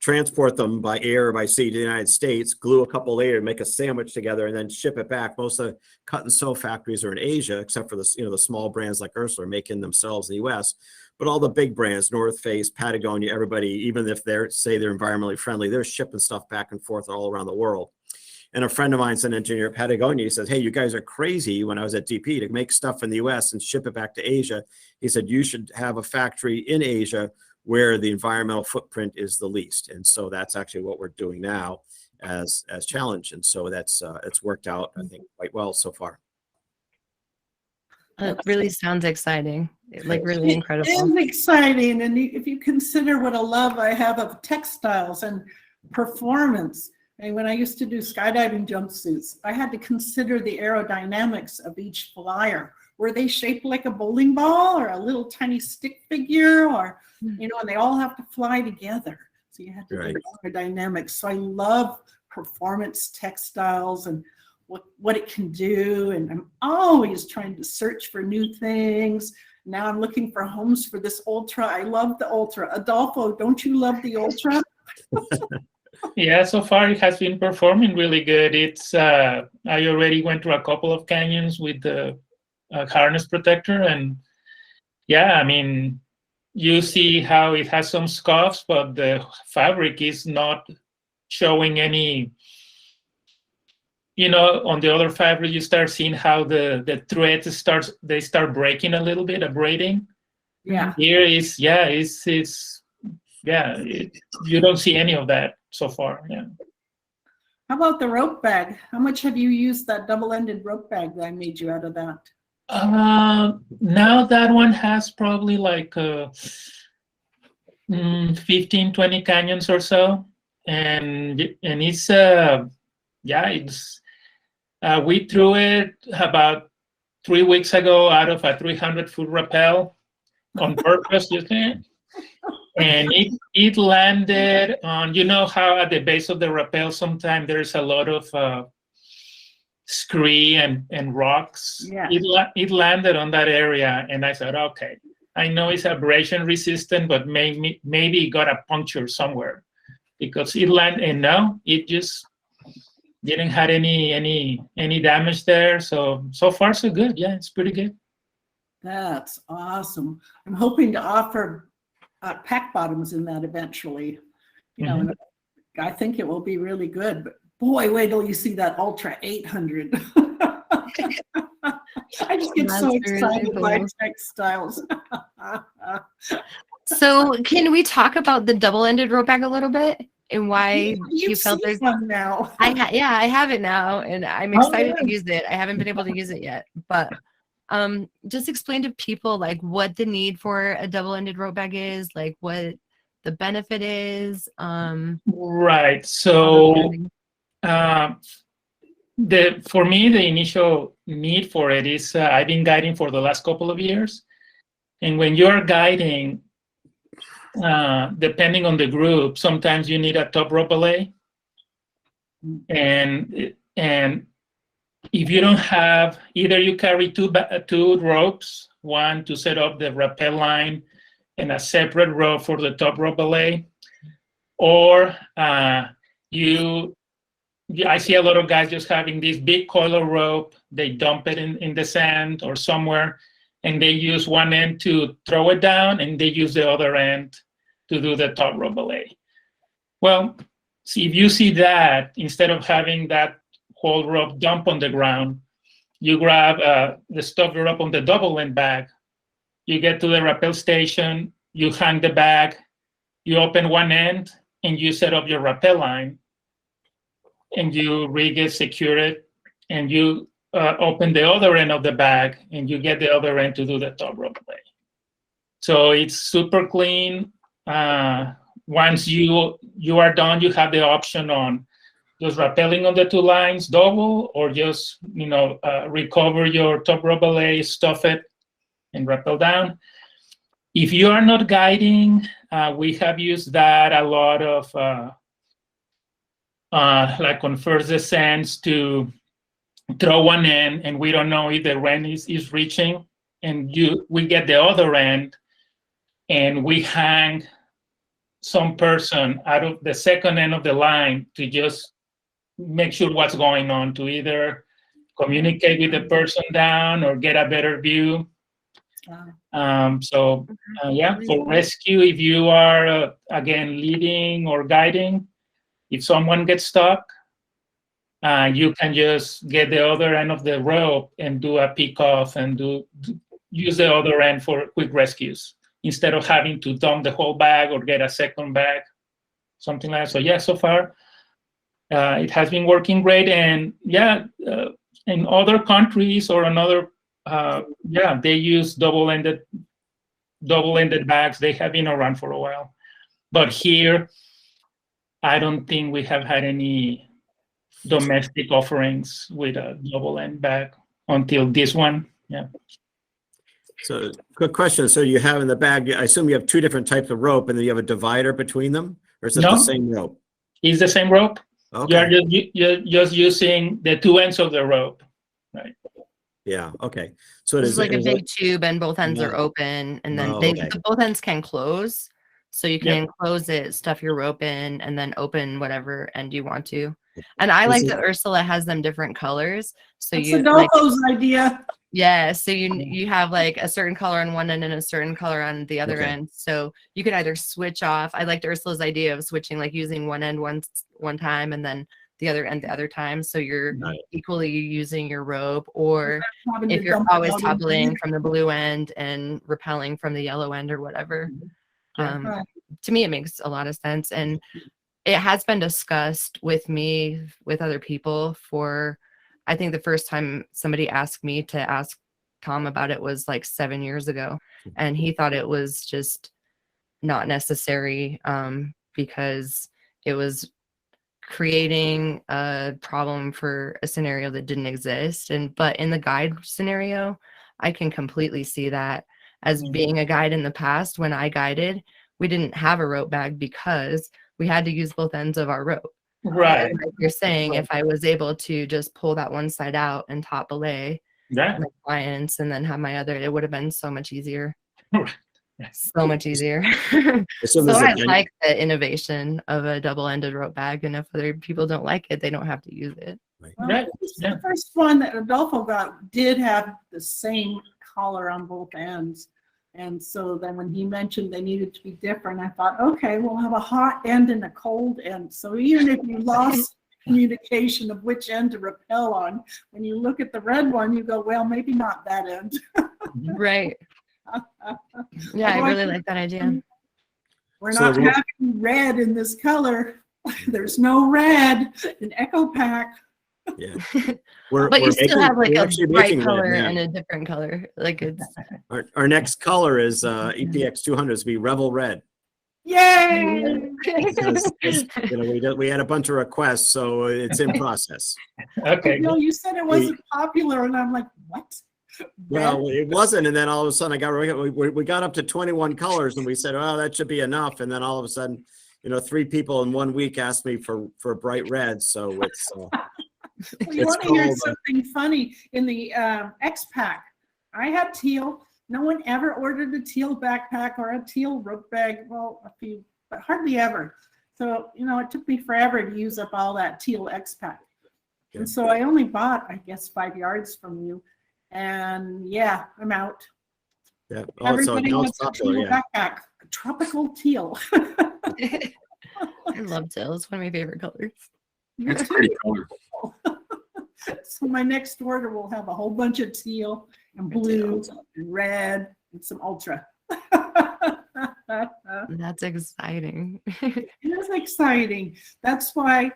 transport them by air or by sea to the United States, glue a couple layers, make a sandwich together, and then ship it back. Most of the cut and sew factories are in Asia, except for the small brands like Ursula are making themselves in the US. But all the big brands, North Face, Patagonia, everybody, even if they're environmentally friendly, they're shipping stuff back and forth all around the world. And a friend of mine's an engineer at Patagonia. He says, hey, you guys are crazy when I was at DP to make stuff in the US and ship it back to Asia. He said, you should have a factory in Asia where the environmental footprint is the least. And so that's actually what we're doing now as Challenge. And so that's it's worked out, I think, quite well so far. It really sounds exciting. Like really It incredible. is exciting. And if you consider what a love I have of textiles and performance, and when I used to do skydiving jumpsuits, I had to consider the aerodynamics of each flyer. Were they shaped like a bowling ball or a little tiny stick figure, or, you know, and they all have to fly together. So you had to do aerodynamics. So I love performance textiles and what it can do. And I'm always trying to search for new things. Now I'm looking for homes for this Ultra. I love the Ultra. Adolfo, don't you love the Ultra? Yeah, so far it has been performing really good. It's I already went through a couple of canyons with the harness protector, and yeah, I mean, you see how it has some scuffs, but the fabric is not showing any. You know, on the other fabric, you start seeing how the threads start breaking a little bit, abrading. Yeah. Here is you don't see any of that so far. Yeah. How about the rope bag? How much have you used that double-ended rope bag that I made you out of that? Now that one has probably like 15, 20 canyons or so, and it's we threw it about 3 weeks ago out of a 300-foot rappel on purpose, you think? And it landed on, you know how at the base of the rappel sometimes there's a lot of scree and rocks. Yeah. It landed on that area, and I said, okay, I know it's abrasion resistant, but maybe it got a puncture somewhere, because it landed, and no, it just didn't have any damage there. So far so good. Yeah, it's pretty good. That's awesome. I'm hoping to offer pack bottoms in that eventually. You know, and I think it will be really good. But boy, wait till you see that Ultra 800. I just get so excited by textiles. So can we talk about the double-ended rope bag a little bit and why you felt there's one now? I have it now, and I'm excited to use it. I haven't been able to use it yet, but just explain to people like what the need for a double-ended rope bag is, like what the benefit is. Right. So for me, the initial need for it is I've been guiding for the last couple of years, and when you're guiding, depending on the group, sometimes you need a top rope belay, and if you don't have, either you carry two ropes, one to set up the rappel line and a separate rope for the top rope belay, or I see a lot of guys just having this big coil of rope. They dump it in the sand or somewhere, and they use one end to throw it down, and they use the other end to do the top rope belay. Well, see, if you see that, instead of having that whole rope dump on the ground, you grab the stuff rope on the double end bag. You get to the rappel station, you hang the bag, you open one end, and you set up your rappel line, and you rig it, secure it, and you open the other end of the bag, and you get the other end to do the top rope belay. So it's super clean. Once you are done, you have the option on just rappelling on the two lines, double, or just recover your top rope belay, stuff it, and rappel down. If you are not guiding, we have used that a lot of, like on first descents, to throw one end, and we don't know if the end is reaching, and we get the other end, and we hang some person out of the second end of the line to just make sure what's going on, to either communicate with the person down or get a better view. For rescue, if you are again leading or guiding, if someone gets stuck, you can just get the other end of the rope and do a pick off and use the other end for quick rescues, instead of having to dump the whole bag or get a second bag, something like that. So yeah, so far it has been working great. And in other countries or in other Yeah, they use double-ended bags. They have been around for a while, but here I don't think we have had any domestic offerings with a double-end bag until this one. Yeah. So, quick question. So you have in the bag, I assume you have two different types of rope, and then you have a divider between them, or is it No. the same rope? It's the same rope. Okay. You're just using the two ends of the rope, right? Yeah. Okay. So it This is is like a is big it- tube and both ends are Yeah. open, and then Oh, they okay. both ends can close. So you can Yep. enclose it, stuff your rope in, and then open whatever end you want to. And I This like is- that Ursula has them different colors. So That's you like, Adolfo's idea. yeah, so you have like a certain color on one end and a certain color on the other Okay. end. So you can either switch off. I liked Ursula's idea of switching, like using one end one time and then the other end the other time. So you're Right. equally using your rope, or Having if to you're dump it always out in toppling the- from the blue end and repelling from the yellow end or whatever. Yeah. Right. To me, it makes a lot of sense. And it has been discussed with me, with other people for, I think the first time somebody asked me to ask Tom about it was like 7 years ago. And he thought it was just not necessary because it was creating a problem for a scenario that didn't exist. But in the guide scenario, I can completely see that. As being a guide in the past, when I guided, we didn't have a rope bag because we had to use both ends of our rope. Right. Like you're saying, if I was able to just pull that one side out and top belay Yeah. my clients and then have my other, it would have been so much easier. Yes. So much easier. So So there's I a- like the innovation of a double-ended rope bag, and if other people don't like it, they don't have to use it. Well, Right. the first one that Adolfo got did have the same collar on both ends. And so then when he mentioned they needed to be different, I thought, okay, we'll have a hot end and a cold end. So even if you lost communication of which end to rappel on, when you look at the red one, you go, well, maybe not that end. Right. Yeah, I really like that idea. We're So not the rope- having red in this color. There's no red in EcoPac. Yeah. But We're you still making- have like we're a actually bright making red color now. and a different color. Like it's Our next color is EPX 200 to be Revel Red. Yay! Because, we had a bunch of requests, so it's in process. Okay. No, you said it wasn't popular, and I'm like, what? Well, it wasn't, and then all of a sudden we got up to 21 colors, and we said, oh, that should be enough. And then all of a sudden, 3 people in 1 week asked me for bright red. So it's Well, you It's want to hear called, something funny? In the X-Pac, I had teal. No one ever ordered a teal backpack or a teal rope bag. Well, a few, but hardly ever. So, it took me forever to use up all that teal X-Pac. Yeah. And so I only bought, I guess, 5 yards from you. And yeah, I'm out. yeah. Oh, so Everybody now it's wants a popular, teal yeah. backpack, a tropical teal. I love teal. It's one of my favorite colors. It's pretty color. So my next order will have a whole bunch of teal and blue and red and some ultra. That's exciting. It is exciting. That's why,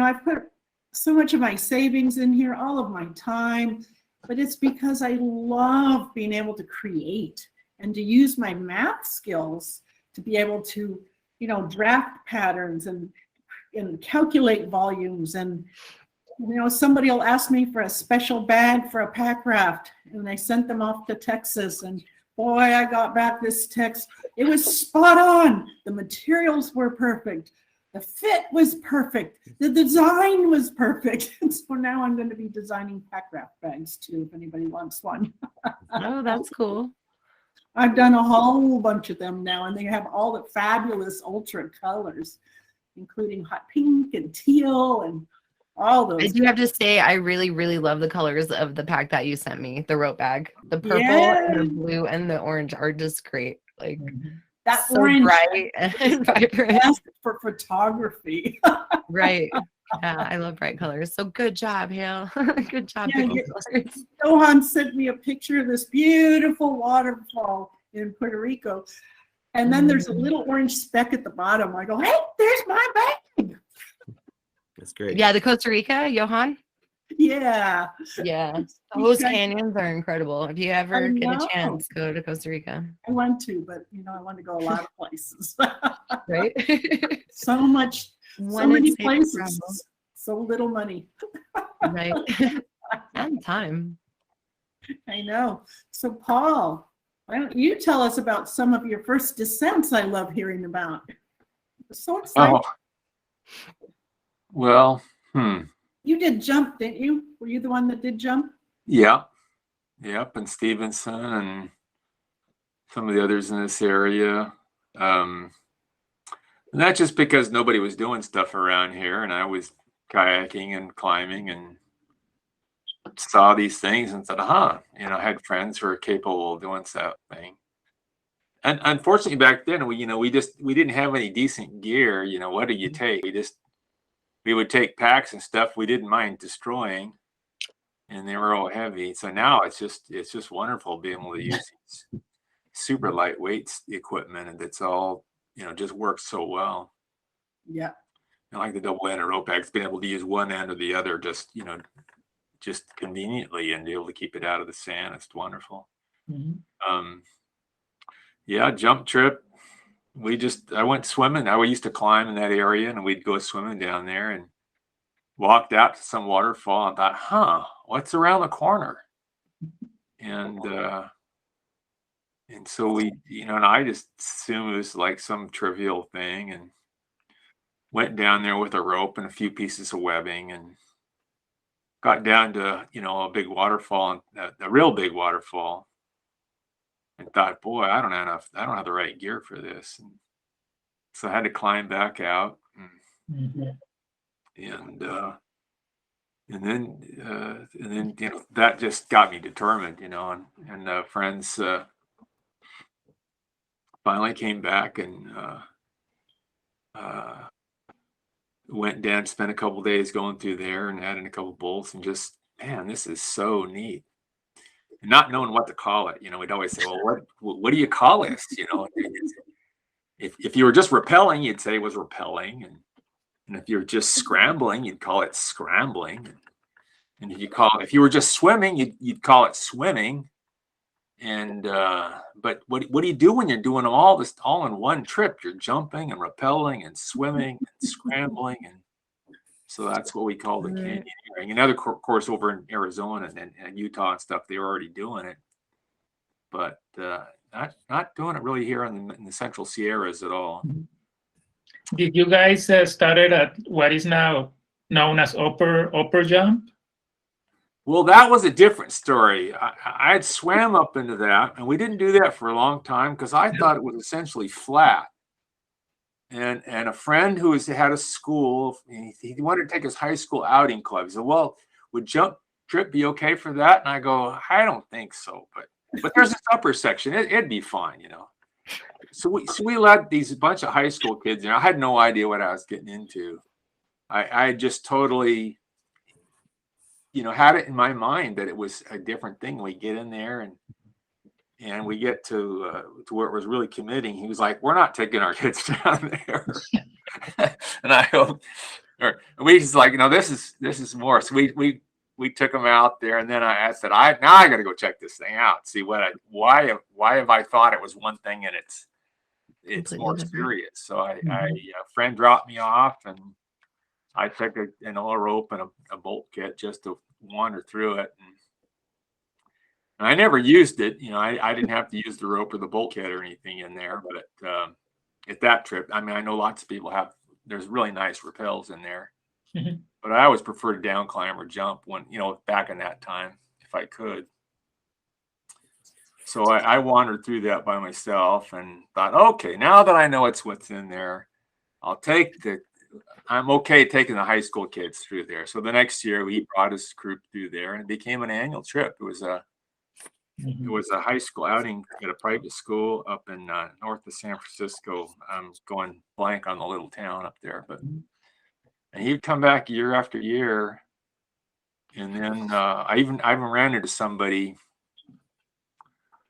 I put so much of my savings in here, all of my time, but it's because I love being able to create and to use my math skills to be able to, draft patterns and calculate volumes. And, somebody will ask me for a special bag for a pack raft, and I sent them off to Texas, and boy, I got back this text. It was spot on. The materials were perfect. The fit was perfect. The design was perfect. And so now I'm going to be designing pack raft bags too, if anybody wants one. Oh, that's cool. I've done a whole bunch of them now, and they have all the fabulous ultra colors, including hot pink and teal and all I those. do have to say, I really, really love the colors of the pack that you sent me, the rope bag. The purple and the Yes. blue and the orange are just great. Like That so orange bright and vibrant. is for photography. Right. Yeah, I love bright colors. So good job, Hale. Good job Yeah, picking yeah. colors. Johan sent me a picture of this beautiful waterfall in Puerto Rico. And then there's a little orange speck at the bottom. I go, hey, there's my bag. That's great. Yeah, the Costa Rica, Johan. Yeah. Yeah. You Those guys- canyons are incredible. If you I ever get a know. chance, go to Costa Rica. I want to, but I want to go a lot of places. Right? So much, so When many it's safe to places, travel. so little money. Right. And time. I know. So Paul, why don't you tell us about some of your first descents I love hearing about? So excited. Oh, well, You did jump, didn't you? Were you the one that did jump? yeah. Yep. And Stevenson and some of the others in this area. And that's just because nobody was doing stuff around here, and I was kayaking and climbing and saw these things and said, I had friends who were capable of doing something. And unfortunately back then we didn't have any decent gear. What do you take? We would take packs and stuff we didn't mind destroying, and they were all heavy. So now it's just wonderful being able to use these super lightweight equipment, and it's all just works so well. Yeah. And like the double-ended rope packs, being able to use one end or the other just conveniently and be able to keep it out of the sand. It's wonderful. Yeah, jump trip. I went swimming. I used to climb in that area, and we'd go swimming down there and walked out to some waterfall and thought, what's around the corner? And so we, and I just assumed it was like some trivial thing, and went down there with a rope and a few pieces of webbing and got down to, a big waterfall, a real big waterfall, and thought, boy, I don't have the right gear for this. And so I had to climb back out, and then that just got me determined, and friends finally came back and went down, spent a couple days going through there and adding a couple bolts, and just, man, this is so neat. And not knowing what to call it, we'd always say, well, what do you call this? If you were just rappelling, you'd say it was rappelling, and if you're just scrambling, you'd call it scrambling. And if you were just swimming, you'd call it swimming. And but what do you do when you're doing all in one trip? You're jumping and rappelling and swimming and scrambling, and so that's what we call the canyoneering. Another course over in Arizona and Utah and stuff, they were already doing it, but not doing it really here in the Central Sierras at all. Did you guys started at what is now known as upper jump? Well, that was a different story. I had swam up into that, and we didn't do that for a long time because I thought it was essentially flat. And a friend who had a school, he wanted to take his high school outing club. He said, well, would jump trip be okay for that? And I go, I don't think so, but there's this upper section. It'd be fine, So we let these bunch of high school kids, I had no idea what I was getting into. I just totally, had it in my mind that it was a different thing. We get in there and we get to where it was really committing. He was like, we're not taking our kids down there. And I go, we just like, this is more. So we took them out there, and then I said, I got to go check this thing out. See why have I thought it was one thing and it's more serious. So a friend dropped me off, and I took an oil rope and a bolt kit just to wander through it. And I never used it. I didn't have to use the rope or the bolt kit or anything in there. But at that trip, I know lots of people there's really nice rappels in there. Mm-hmm. But I always preferred to down climb or jump when, back in that time, if I could. So I wandered through that by myself and thought, okay, now that I know what's in there, I'm okay taking the high school kids through there. So the next year he brought his group through there, and it became an annual trip. It was a high school outing at a private school up in north of San Francisco. I'm going blank on the little town up there, and he'd come back year after year. And then I even ran into somebody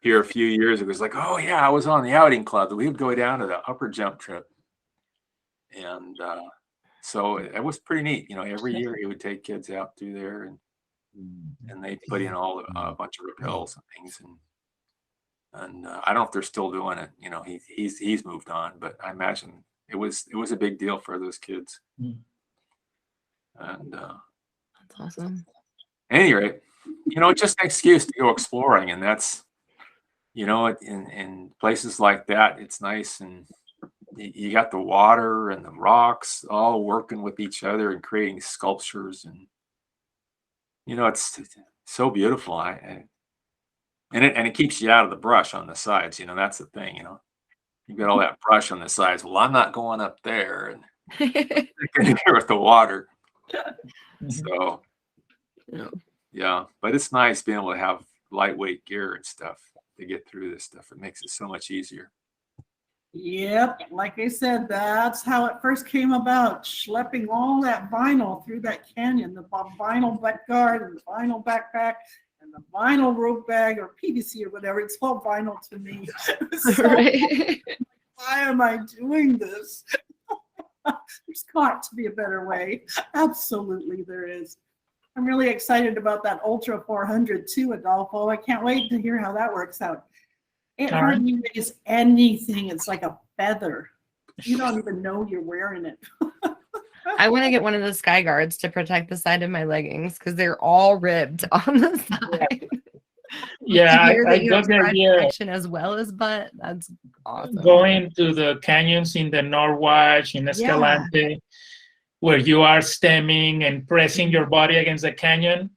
here a few years ago. It was like, oh yeah, I was on the outing club. We would go down to the upper jump trip. And so it was pretty neat. Every year he would take kids out through there. and they put in all a bunch of rappels and things, and I don't know if they're still doing it. You know, he's moved on, but I imagine it was a big deal for those kids. And That's awesome. at any rate, you know, it's just an excuse to go exploring, and that's, you know, in places like that, it's nice, and you got the water and the rocks all working with each other and creating sculptures, and you know, it's so beautiful. And it keeps you out of the brush on the sides. You know, that's the thing. You know, you've got all that brush on the sides. Well, I'm not going up there, and here with the water. So, yeah, but it's nice being able to have lightweight gear and stuff to get through this stuff. It makes it so much easier. Yep, like I said, that's how it first came about, schlepping all that vinyl through that canyon, the vinyl butt guard and the vinyl backpack and the vinyl rope bag or PVC or whatever. It's all vinyl to me. So, Right. why am I doing this? There's got to be a better way. Absolutely there is. I'm really excited about that Ultra 400 too, Adolfo. I can't wait to hear how that works out. It hardly weighs anything. It's like a feather. You don't even know you're wearing it. I want to get one of the sky guards to protect the side of my leggings because they're all ribbed on the side. Yeah, To hear I that you got have the side idea protection as well as butt. That's awesome. going to the canyons in the Norwatch, in Escalante, where you are stemming and pressing your body against the canyon.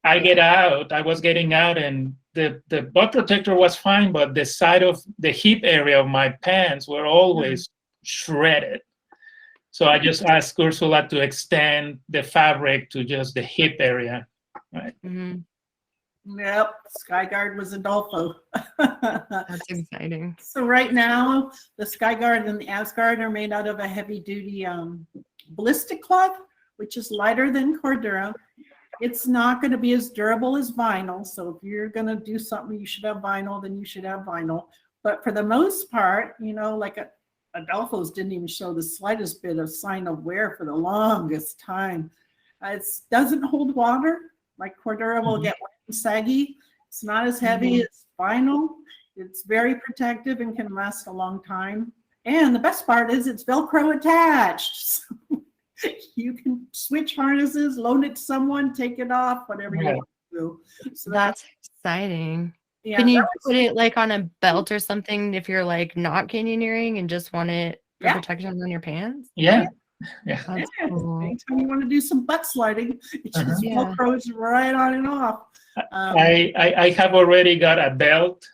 I was getting out, and the butt protector was fine, but the side of the hip area of my pants were always shredded. So I just asked Ursula to extend the fabric to just the hip area. Right. Yep, Skyguard was Adolfo. That's exciting. So right now, the Skyguard and the Asgard are made out of a heavy-duty ballistic cloth, which is lighter than Cordura. It's not going to be as durable as vinyl. So if you're going to do something, you should have vinyl, then you should have vinyl. But for the most part, you know, like Adolfo's didn't even show the slightest bit of sign of wear for the longest time. It doesn't hold water. Like Cordura will get wet and saggy. It's not as heavy as vinyl. It's very protective and can last a long time. And the best part is it's Velcro attached. So you can switch harnesses, loan it to someone, take it off, whatever you want to do. So that's exciting. Yeah, can you put it like on a belt or something if you're like not canyoneering and just want it for protection on your pants? Yeah. That's cool. Anytime you want to do some butt sliding, it just Velcros right on and off. I have already got a belt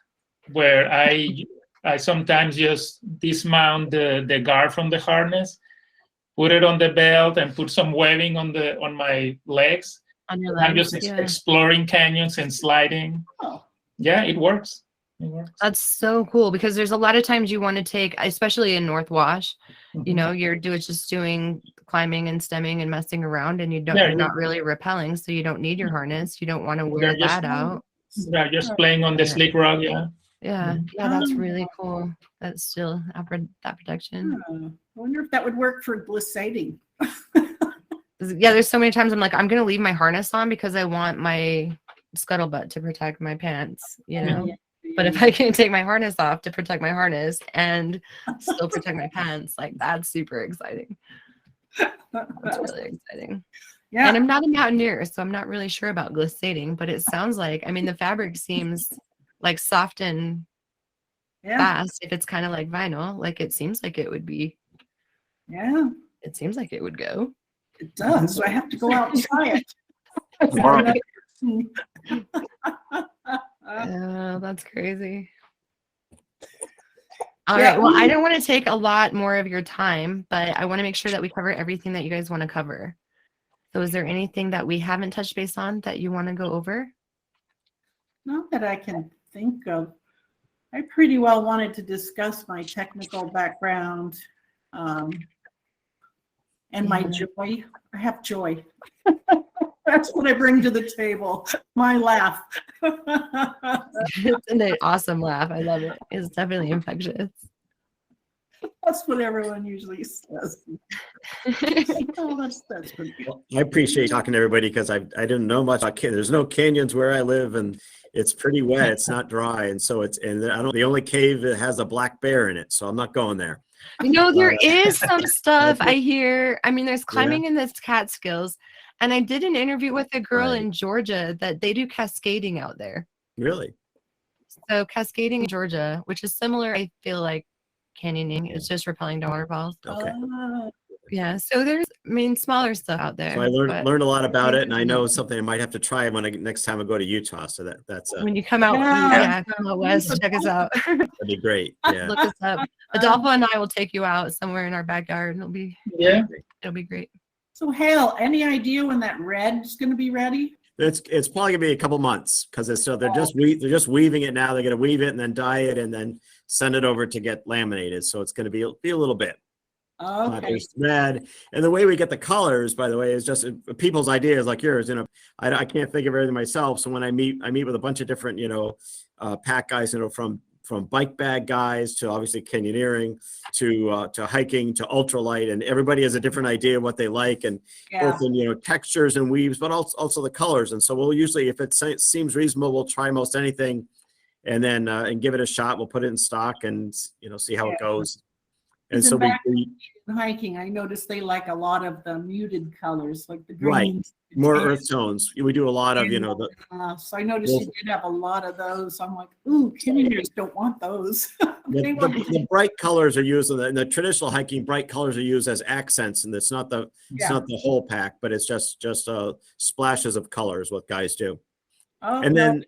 where I sometimes just dismount the guard from the harness, put it on the belt, and put some webbing on my legs. On your legs. I'm just exploring canyons and sliding. Yeah, it works. That's so cool because there's a lot of times you want to take, especially in North Wash, you know, you're just doing climbing and stemming and messing around, and you're not really rappelling, so you don't need your harness. You don't want to wear that out. Yeah, just playing on the slick rock. Yeah, that's really cool. That's still that protection. I wonder if that would work for glissading. Yeah, there's so many times I'm like, I'm gonna leave my harness on because I want my scuttlebutt to protect my pants, you know. But if I can take my harness off to protect my harness and still protect my pants, like that's super exciting. That's really exciting. Yeah. And I'm not a mountaineer, so I'm not really sure about glissading, but it sounds like, I mean, the fabric seems like soft and fast. If it's kind of like vinyl, like it seems like it would be. Yeah. It seems like it would go. It does. So I have to go out and try it. Oh, that's crazy. All right. Well, I don't want to take a lot more of your time, but I want to make sure that we cover everything that you guys want to cover. So is there anything that we haven't touched base on that you want to go over? Not that I can think of. I pretty well wanted to discuss my technical background and my joy. I have joy. That's what I bring to the table. My laugh. It's an awesome laugh. I love it. It's definitely infectious. That's what everyone usually says. Oh, that's pretty good. Well, I appreciate talking to everybody because I didn't know much about there's no canyons where I live, and it's pretty wet. It's not dry, and so I don't. The only cave that has a black bear in it, so I'm not going there. There is some stuff I hear. I mean, there's Yeah. climbing in the Catskills, and I did an interview with a girl Right. in Georgia that they do cascading out there. Really? So cascading in Georgia, which is similar, I feel like canyoning. It's just rappelling down waterfalls. Okay. Yeah. So there's, I mean, smaller stuff out there. So I but learned a lot about it, and I know something I might have to try next time I go to Utah. So that's when you come out, Yeah. come out west, check us out. that'd be great. Yeah. Look us up. Adolfo and I will take you out somewhere in our backyard, and it'll be great. So Hale, any idea when that red is going to be ready? It's probably gonna be a couple months because they're just weaving it now. They're gonna weave it and then dye it and then send it over to get laminated. So it's gonna be a little bit. Okay. There's red, and the way we get the colors, by the way, is just people's ideas like yours. I can't think of everything myself. So when I meet with a bunch of different pack guys, from bike bag guys to obviously canyoneering to hiking to ultralight, and everybody has a different idea of what they like, and both in textures and weaves, but also the colors. And so we'll usually, if it seems reasonable, we'll try most anything, and then and give it a shot. We'll put it in stock and see how it goes. And so we hiking, I noticed they like a lot of the muted colors, like the right, greens, more earth tones. We do a lot of so I noticed you did have a lot of those. I'm like, ooh, canyoneers don't want those. the bright colors are used in the traditional hiking. Bright colors are used as accents, and it's not the whole pack, but it's just splashes of colors. What guys do, and then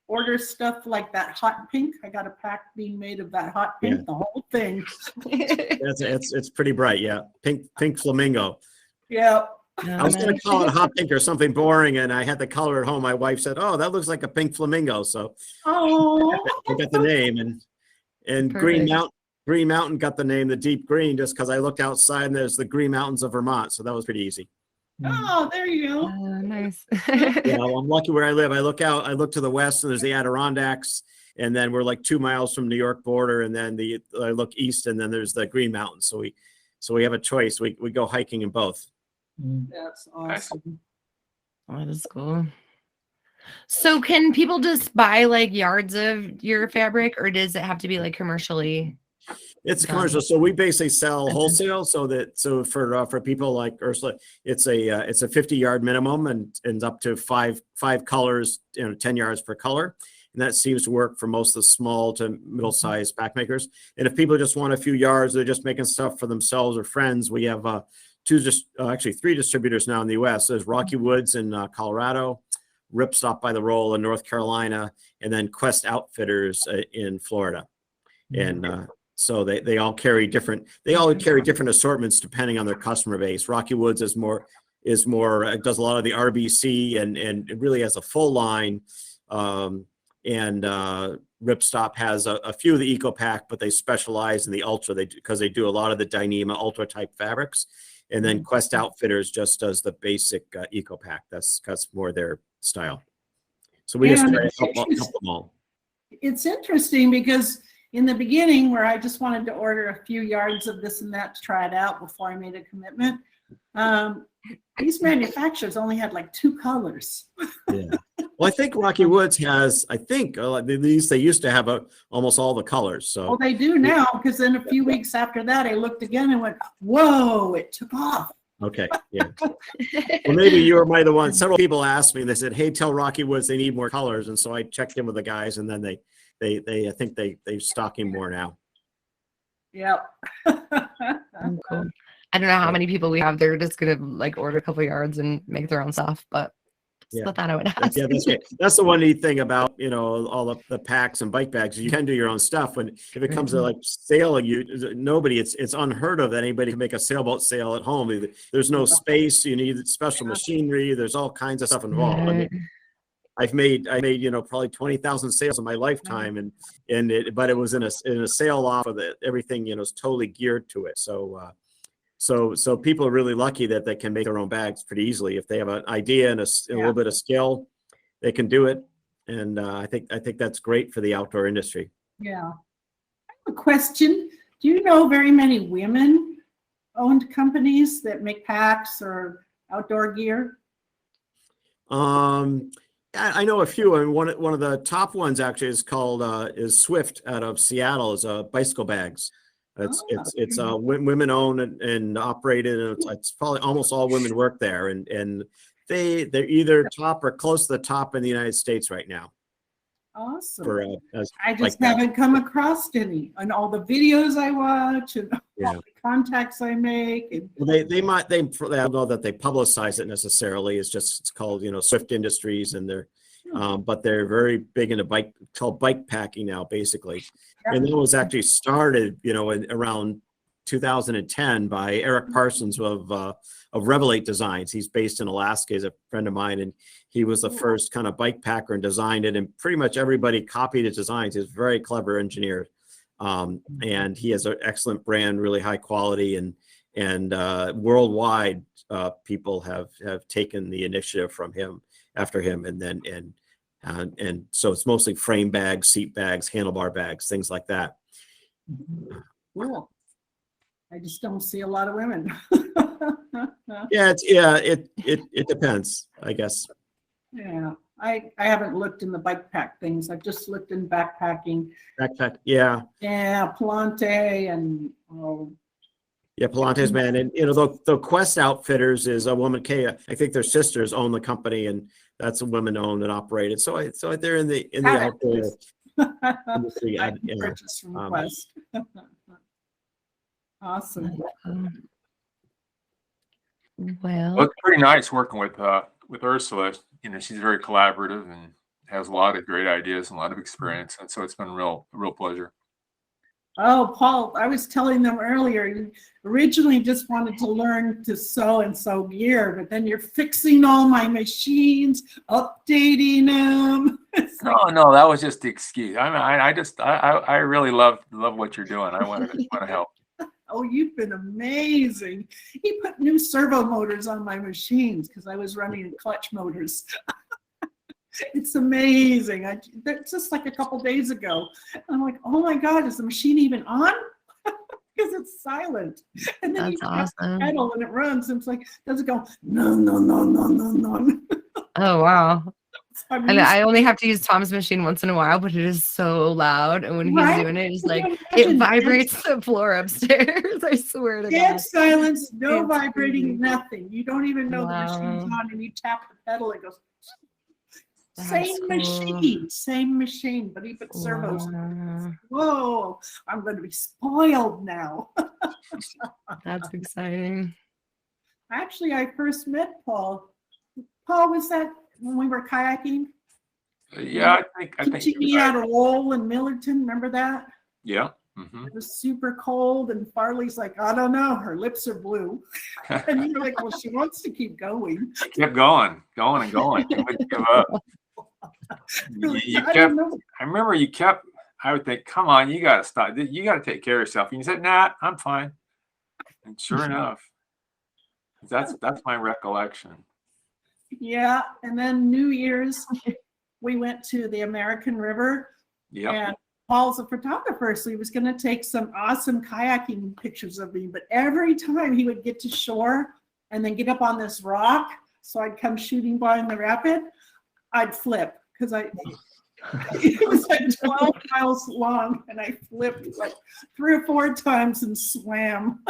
order stuff like that hot pink. I got a pack being made of that hot pink, the whole thing. It's pretty bright, yeah. Pink flamingo. Yeah. I was going to call it hot pink or something boring, and I had the color at home. My wife said, "Oh, that looks like a pink flamingo." So I got the name, and Green Mountain got the name, the deep green, just because I looked outside and there's the Green Mountains of Vermont, so that was pretty easy. Oh, there you go. Nice. Yeah, well, I'm lucky where I live. I look to the west, and there's the Adirondacks, and then we're like 2 miles from New York border, and then I look east, and then there's the Green Mountains. So we have a choice. We go hiking in both. That's awesome. Oh, that's cool. So can people just buy like yards of your fabric, or does it have to be like commercially? It's commercial, so we basically sell wholesale. So for people like Ursula, it's a 50-yard minimum and up to five colors, 10 yards per color, and that seems to work for most of the small to middle-sized pack makers. And if people just want a few yards, they're just making stuff for themselves or friends. We have actually 3 distributors now in the U.S. There's Rocky Woods in Colorado, Ripstop by the Roll in North Carolina, and then Quest Outfitters in Florida, and so they all carry different assortments depending on their customer base. Rocky Woods is more does a lot of the RBC and it really has a full line. And Ripstop has a few of the EcoPac, but they specialize in the ultra because they do a lot of the Dyneema ultra type fabrics. And then Quest Outfitters just does the basic EcoPac. That's more their style. So we just try to help them all. It's interesting because in the beginning, where I just wanted to order a few yards of this and that to try it out before I made a commitment, these manufacturers only had like 2 colors. Yeah. Well, I think Rocky Woods has, at least they used to have almost all the colors. So Well, they do now, because then a few weeks after that, I looked again and went, whoa, it took off. Okay, yeah. Well, maybe you were the one. Several people asked me, they said, "Hey, tell Rocky Woods they need more colors." And so I checked in with the guys, and then I think they're stocking more now. Yep. Cool. I don't know how many people we have. They're just gonna like order a couple yards and make their own stuff, but I thought I would ask. Yeah, that's great. That's the one neat thing about all the packs and bike bags. You can do your own stuff. If it comes to like sailing, it's unheard of that anybody can make a sailboat sail at home. There's no space. You need special machinery. There's all kinds of stuff involved. I mean, I made probably 20,000 sails in my lifetime, but it was in a sail off of it. Everything is totally geared to it. So people are really lucky that they can make their own bags pretty easily. If they have an idea and a little bit of skill, they can do it. And I think that's great for the outdoor industry. Yeah. I have a question. Do you know very many women-owned companies that make packs or outdoor gear? I know a few. I mean, one of the top ones actually is called is Swift out of Seattle. Is bicycle bags. It's women owned and operated, and it's probably almost all women work there, and they're either top or close to the top in the United States right now. Awesome. For I just like that. haven't come across any on all the videos I watch and Yeah. all the contacts I make. And Well, they I don't know that they publicize it necessarily. It's called Swift Industries, and but they're very big into called bike packing now, basically. And it was actually started around 2010 by Eric Parsons of Revelate Designs. He's based in Alaska. He's a friend of mine, and he was the first kind of bike packer and designed it. And pretty much everybody copied his designs. He's a very clever engineer, and he has an excellent brand, really high quality, and worldwide people have taken the initiative from him after him, and so it's mostly frame bags, seat bags, handlebar bags, things like that. cool. I just don't see a lot of women. It depends, I guess. Yeah, I haven't looked in the bike pack things. I've just looked in backpacking. Backpack, yeah. Yeah, Palante and Yeah, Palante's man, and the Quest Outfitters is a woman. I think their sisters own the company, and that's a women owned and operated. So they're in the outdoor industry. I can purchase from Quest. Awesome. Well, It's pretty nice working with Ursula. She's very collaborative and has a lot of great ideas and a lot of experience, and so it's been a real pleasure. Oh, Paul, I was telling them earlier, you originally just wanted to learn to sew and sew gear, but then you're fixing all my machines, updating them. No, that was just the excuse. I really love what you're doing. I want to help. Oh, you've been amazing. He put new servo motors on my machines because I was running clutch motors. It's amazing. It's just like a couple days ago. I'm like, oh my God, is the machine even on? Because it's silent. And then you press the pedal and it runs. And it's like, does it go, no, no, no, no, no, no. Oh, wow. And I only have to use Tom's machine once in a while, but it is so loud. And when he's doing it, it's like, it vibrates the floor upstairs. I swear to dead God. silence, no It's vibrating, crazy. nothing. You don't even know the machine's on, and you tap the pedal, it goes, same machine, but he put servos. Wow. Whoa, I'm going to be spoiled now. That's exciting. Actually, I first met Paul. Paul, was that when we were kayaking? Yeah, I think Teaching me how to roll in Millerton. Remember that? Yeah. Mm-hmm. It was super cold, and Farley's like, I don't know, her lips are blue. And you're like, well, she wants to keep going. Kept going and going. You wouldn't give up. I remember you kept. I would think, come on, you got to stop. You got to take care of yourself. And you said, nah, I'm fine. And sure enough, that's my recollection. Yeah, and then New Year's, we went to the American River. Yeah. And Paul's a photographer, so he was going to take some awesome kayaking pictures of me. But every time he would get to shore and then get up on this rock, so I'd come shooting by in the rapid, I'd flip because it was like 12 miles long, and I flipped like 3 or 4 times and swam.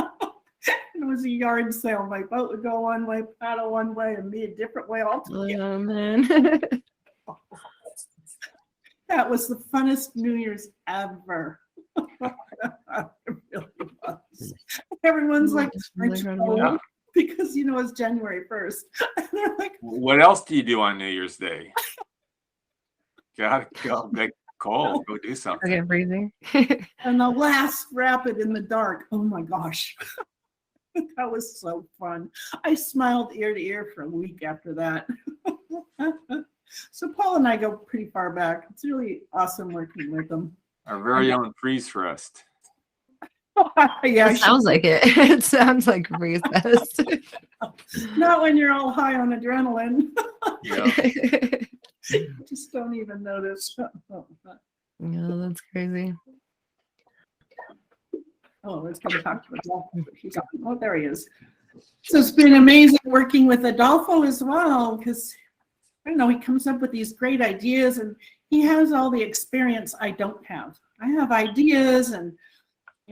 It was a yard sale. My boat would go one way, paddle one way, and me a different way altogether. Oh, man. That was the funnest New Year's ever. It really was. Everyone's like, aren't you old? Because it's January 1st. And they're like, what else do you do on New Year's Day? Gotta go get cold. Go do something. Okay, freezing. and the last rapid in the dark. Oh my gosh. That was so fun. I smiled ear to ear for a week after that. So Paul and I go pretty far back. It's really awesome working with them. Our very own freeze fest. Yeah, It sounds like it. It sounds like Freeze Fest. not when you're all high on adrenaline. Yeah. Just don't even notice. Yeah, that's crazy. Oh, let's go talk to Adolfo. Oh, there he is. So it's been amazing working with Adolfo as well, because I don't know, he comes up with these great ideas and he has all the experience I don't have. I have ideas and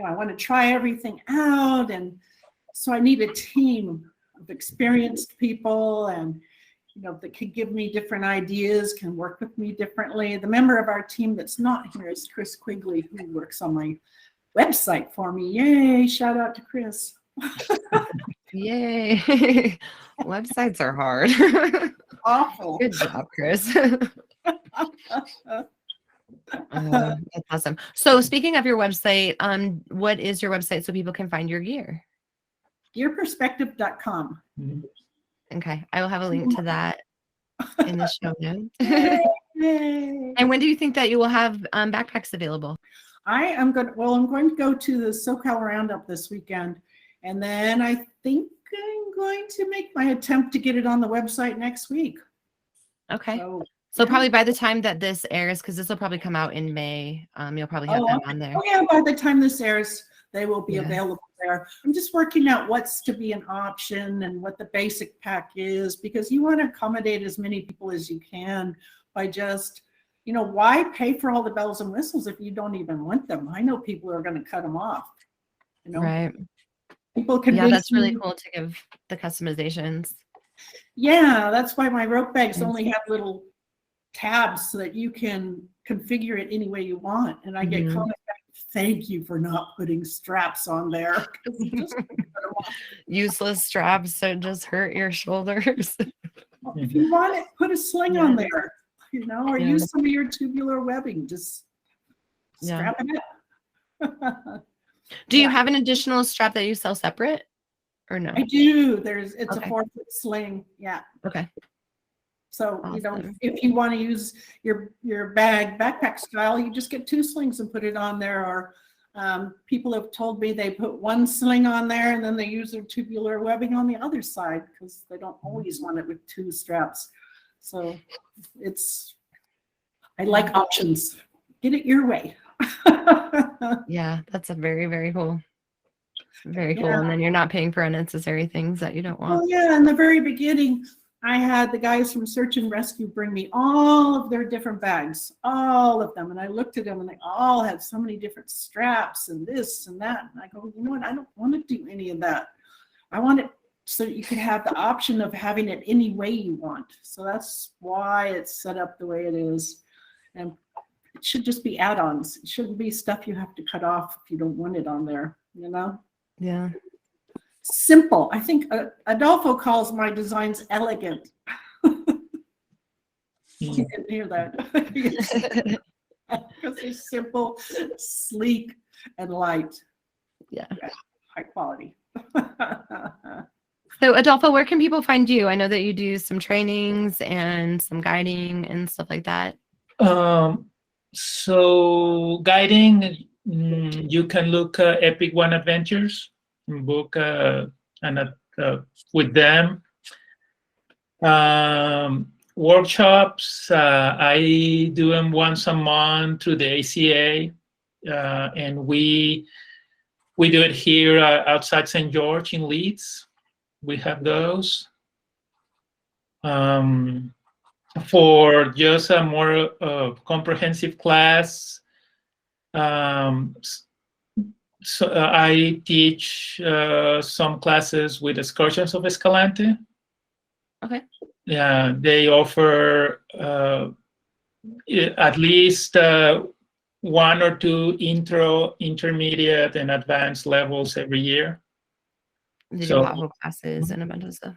I want to try everything out. And so I need a team of experienced people and that could give me different ideas, can work with me differently. The member of our team that's not here is Chris Quigley, who works on my website for me. Yay, shout out to Chris. Yay. Websites are hard. Awful. Good job, Chris. That's awesome. So speaking of your website, what is your website so people can find your gear? Gearperspective.com. Okay, I will have a link to that in the show notes. Yay. And when do you think that you will have backpacks available? I'm going to go to the SoCal Roundup this weekend, and then I think I'm going to make my attempt to get it on the website next week. Okay. So probably by the time that this airs, because this will probably come out in May, you'll probably have them on there. Oh yeah, by the time this airs, they will be available there. I'm just working out what's to be an option and what the basic pack is, because you want to accommodate as many people as you can by just, why pay for all the bells and whistles if you don't even want them? I know people are going to cut them off. Right. People can. Yeah, that's really cool to give the customizations. Yeah, that's why my rope bags only have little tabs so that you can configure it any way you want. And I get comments back, thank you for not putting straps on there. Useless straps that just hurt your shoulders. Well, if you want it, put a sling on there, or use some of your tubular webbing. Just strap it up. Do you have an additional strap that you sell separate or no? I do. It's a 4-foot sling. Yeah. Okay. So, if you want to use your backpack style, you just get 2 slings and put it on there. Or people have told me they put 1 sling on there and then they use their tubular webbing on the other side because they don't always want it with 2 straps. So I like options. Get it your way. Yeah, that's a very, very cool. Very cool. And then you're not paying for unnecessary things that you don't want. Well, yeah, in the very beginning, I had the guys from Search and Rescue bring me all of their different bags, all of them. And I looked at them and they all had so many different straps and this and that. And I go, you know what? I don't want to do any of that. I want it so that you can have the option of having it any way you want. So that's why it's set up the way it is. And it should just be add-ons. It shouldn't be stuff you have to cut off if you don't want it on there, Yeah. Simple. I think Adolfo calls my designs elegant. You didn't hear that. Because they're simple, sleek, and light. Yeah. High quality. So Adolfo, where can people find you? I know that you do some trainings and some guiding and stuff like that. So guiding, you can look Epic One Adventures, book with them. Workshops, I do them once a month through the ACA, and we do it here outside St. George in Leeds. We have those. For just a more comprehensive class, so I teach some classes with Excursions of Escalante. Okay. Yeah, they offer at least 1 or 2 intro, intermediate, and advanced levels every year. They do pothole classes and a bunch of stuff.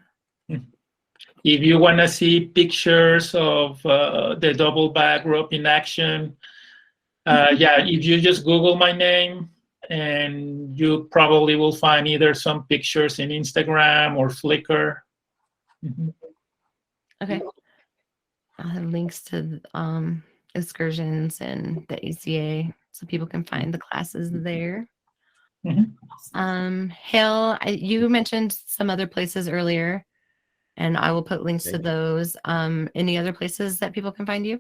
If you want to see pictures of the double bag rope in action, if you just Google my name, and you probably will find either some pictures in Instagram or Flickr. Okay. I'll have links to excursions and the ACA so people can find the classes there. Hale, you mentioned some other places earlier, and I will put links to those. Any other places that people can find you?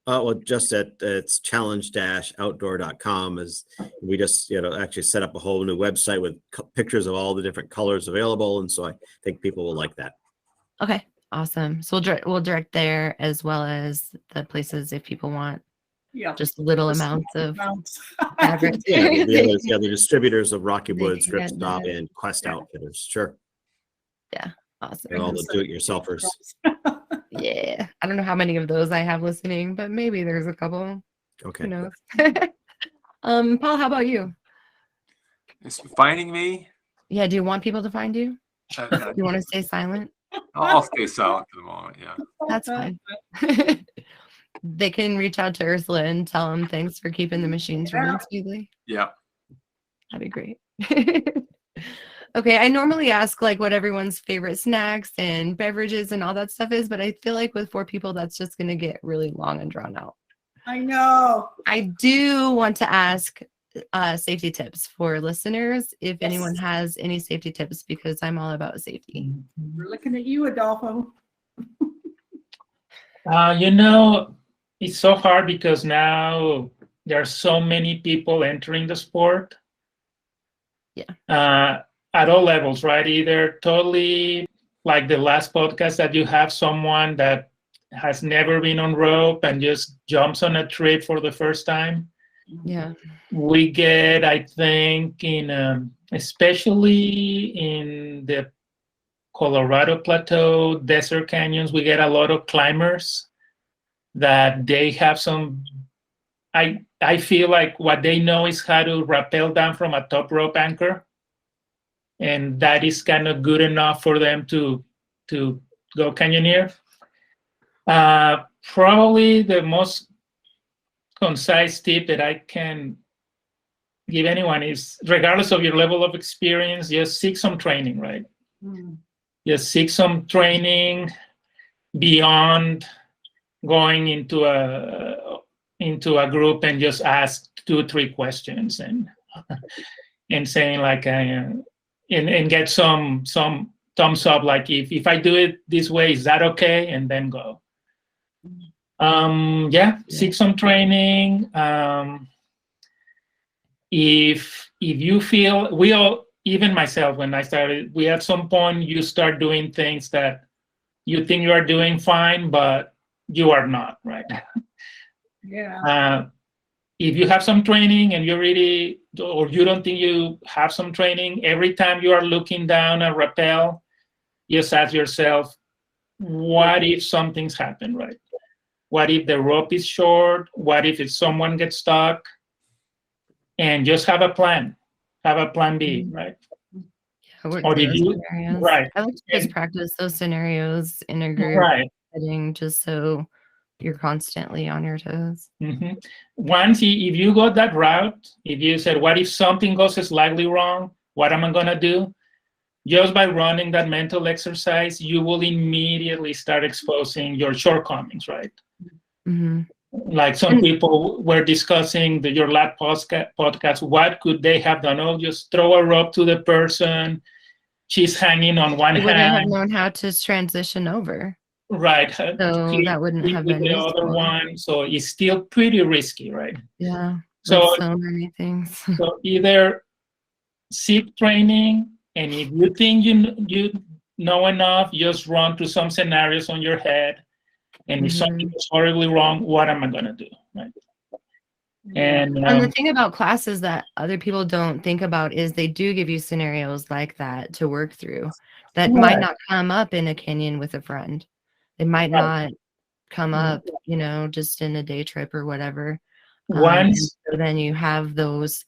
Well, just it's challenge-outdoor.com is we just, actually set up a whole new website with pictures of all the different colors available. And so I think people will like that. Okay, awesome. So we'll direct there as well as the places if people want Yeah. just little Just amounts of amounts. fabric. Yeah, the others, the distributors of Rocky They Wood, can Strip get Stop, that. and Quest Outfitters. Sure. Awesome. And all the do-it-yourselfers. Yeah. I don't know how many of those I have listening, but maybe there's a couple. Okay. Who knows? Paul, how about you? It's finding me. Yeah, do you want people to find you? Do you want to stay silent? I'll stay silent for the moment. Yeah. That's fine. They can reach out to Ursula and tell them thanks for keeping the machines running smoothly. Yeah. That'd be great. Okay, I normally ask like what everyone's favorite snacks and beverages and all that stuff is, but I feel like with 4 people, that's just going to get really long and drawn out. I know. I do want to ask safety tips for listeners if anyone has any safety tips, because I'm all about safety. We're looking at you, Adolfo. It's so hard because now there are so many people entering the sport. Yeah. At all levels, right? Either totally like the last podcast that you have someone that has never been on rope and just jumps on a trip for the first time. Yeah. We get, I think, especially in the Colorado Plateau, desert canyons, we get a lot of climbers that they have some, I feel like what they know is how to rappel down from a top rope anchor. And that is kind of good enough for them to go canyoneer. Probably the most concise tip that I can give anyone is, regardless of your level of experience, just seek some training, right? Just seek some training beyond going into a group and just ask 2-3 questions and saying like, and get some thumbs up, like if I do it this way, is that okay? And then go. Seek some training. If you feel, we all, even myself, when I started, we at some point you start doing things that you think you are doing fine, but you are not, right? Yeah. If you have some training and you're really, or you don't think you have some training, every time you are looking down a rappel, just ask yourself, what if something's happened, right? What if the rope is short? What if someone gets stuck? And just have a plan. Have a plan B, right? Yeah, Or if you, right. I like to just practice those scenarios in a group setting, just so you're constantly on your toes. Mm-hmm. Once, if you got that route, if you said, what if something goes slightly wrong? What am I going to do? Just by running that mental exercise, you will immediately start exposing your shortcomings, right? Mm-hmm. Like some people were discussing your last podcast, what could they have done? Oh, just throw a rope to the person. She's hanging on one hand. Would I have known how to transition over? Right. So that wouldn't have been the useful. other one. So it's still pretty risky, right? Yeah. So many things. So either seek training, and if you think you know enough, just run through some scenarios on your head. And if something is horribly wrong, what am I going to do? Right. And the thing about classes that other people don't think about is they do give you scenarios like that to work through that might not come up in a canyon with a friend. It might not come up, just in a day trip or whatever. So then you have those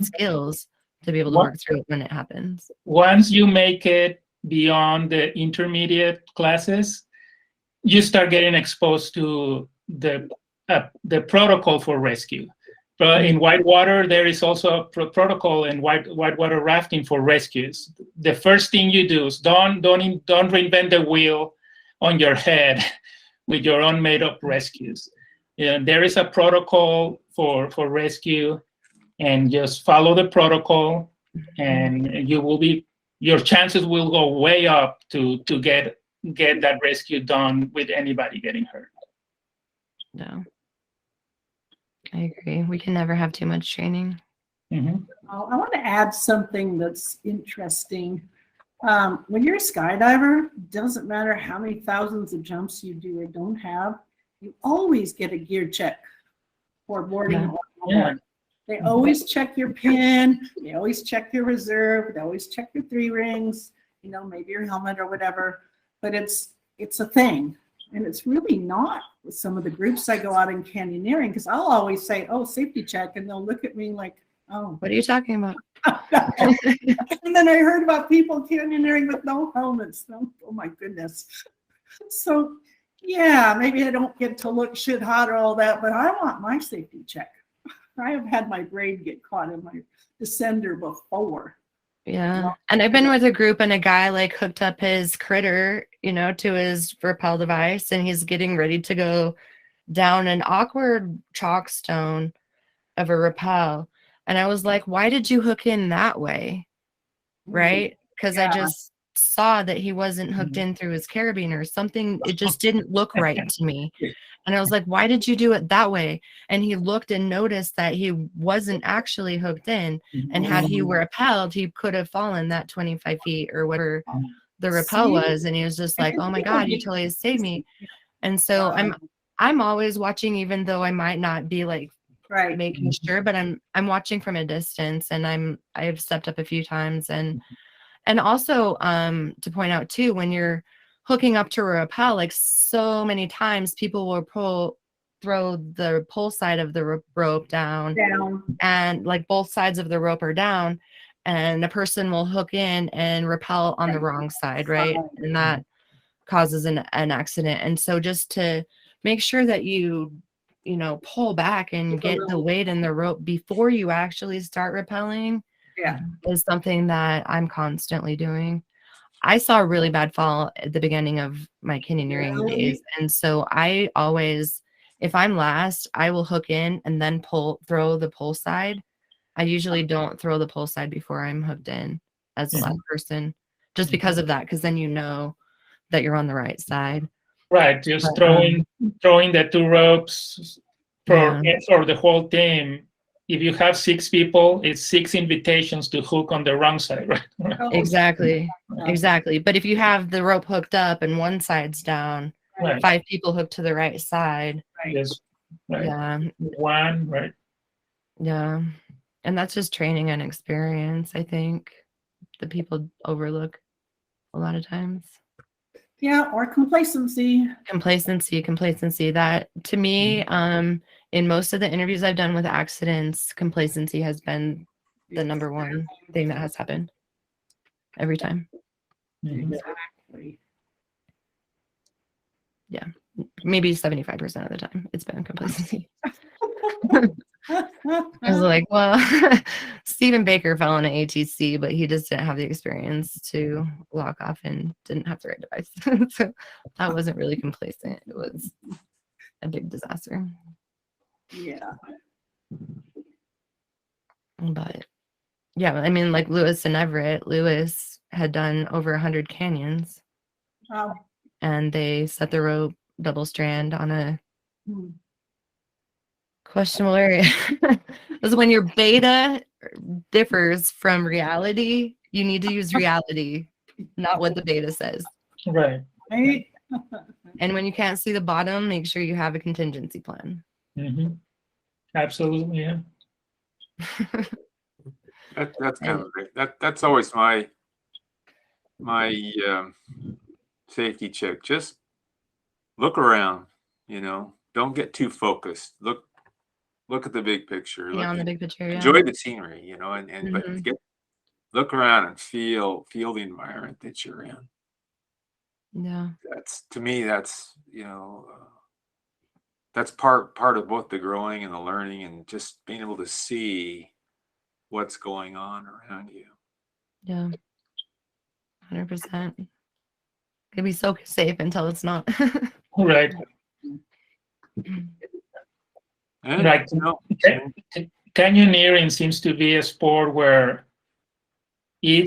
skills to be able to work through it when it happens. Once you make it beyond the intermediate classes, you start getting exposed to the protocol for rescue. In whitewater, there is also a protocol in whitewater rafting for rescues. The first thing you do is don't reinvent the wheel on your head with your own made-up rescues. There is a protocol for rescue, and just follow the protocol, and your chances will go way up to get that rescue done with anybody getting hurt. No. I agree. We can never have too much training. Mhm. I want to add something that's interesting. When you're a skydiver, it doesn't matter how many thousands of jumps you do or don't have, you always get a gear check for boarding Yeah. or Yeah. board. They always check your pin, they always check your reserve, they always check your 3 rings, maybe your helmet or whatever. But it's a thing. And it's really not with some of the groups I go out in canyoneering, because I'll always say, oh, safety check, and they'll look at me like, oh. What are you talking about? And then I heard about people canyoneering with no helmets. Oh my goodness. So yeah, maybe I don't get to look shit hot or all that, but I want my safety check. I have had my braid get caught in my descender before. Yeah. And I've been with a group and a guy like hooked up his critter, to his rappel device, and he's getting ready to go down an awkward chalk stone of a rappel. And I was like, why did you hook in that way? Right? Because I Yeah. just saw that he wasn't hooked in through his carabiner or something. It just didn't look right to me. And I was like, why did you do it that way? And he looked and noticed that he wasn't actually hooked in. And had he were rappelled, he could have fallen that 25 feet or whatever the rappel See? was. And he was just like, oh my God, you totally saved me. And so I'm always watching, even though I might not be like Right. making sure, but I'm watching from a distance, and I've stepped up a few times. And also to point out too, when you're hooking up to a rappel, like so many times people will throw the pull side of the rope down, and like both sides of the rope are down, and a person will hook in and rappel on the wrong side, right? And that causes an accident. And so just to make sure that you pull back and get the weight in the rope before you actually start rappelling is something that I'm constantly doing. I saw a really bad fall at the beginning of my canyoneering days. And so I always, if I'm last, I will hook in and then throw the pull side. I usually don't throw the pull side before I'm hooked in as the last person, just because of that, because then you know that you're on the right side. Right, just throwing the 2 ropes for the whole team. If you have 6 people, it's 6 invitations to hook on the wrong side, right? Exactly. But if you have the rope hooked up and one side's down, 5 people hooked to the right side. Yes. Right. Yeah. 1, right? Yeah. And that's just training and experience, I think, that people overlook a lot of times. Yeah, or complacency. Complacency. That, to me, in most of the interviews I've done with accidents, complacency has been the number one thing that has happened every time. Exactly. Yeah, maybe 75% of the time it's been complacency. I was like, well, Stephen Baker fell on an ATC, but he just didn't have the experience to lock off and didn't have the right device. So that wasn't really complacent. It was a big disaster. Yeah. But yeah, I mean, like Lewis and Everett, Lewis had done over 100 canyons, and they set the rope double strand on a questionable area. Because when your beta differs from reality, you need to use reality, not what the beta says. Right. And when you can't see the bottom, make sure you have a contingency plan. Absolutely, yeah. That's kind of great. That's always my safety check. Just look around. Don't get too focused. Look at the big picture. Yeah, on the big picture. Enjoy the scenery, but look around and feel the environment that you're in. Yeah. To me, that's part of both the growing and the learning, and just being able to see what's going on around you. Yeah. 100%. Could be so safe until it's not. Right. And, right. Canyoneering seems to be a sport where you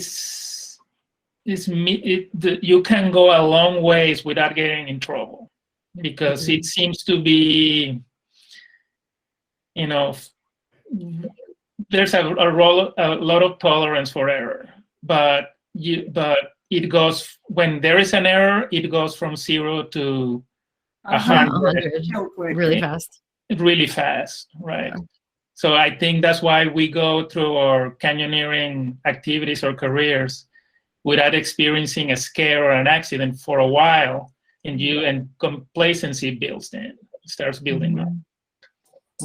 can go a long ways without getting in trouble, because it seems to be you know, there's a lot of tolerance for error, but it goes, when there is an error, it goes from 0 to 100 100 So quick. really fast. really fast, right? Yeah. So I think that's why we go through our canyoneering activities or careers without experiencing a scare or an accident for a while, and complacency builds in, starts building up.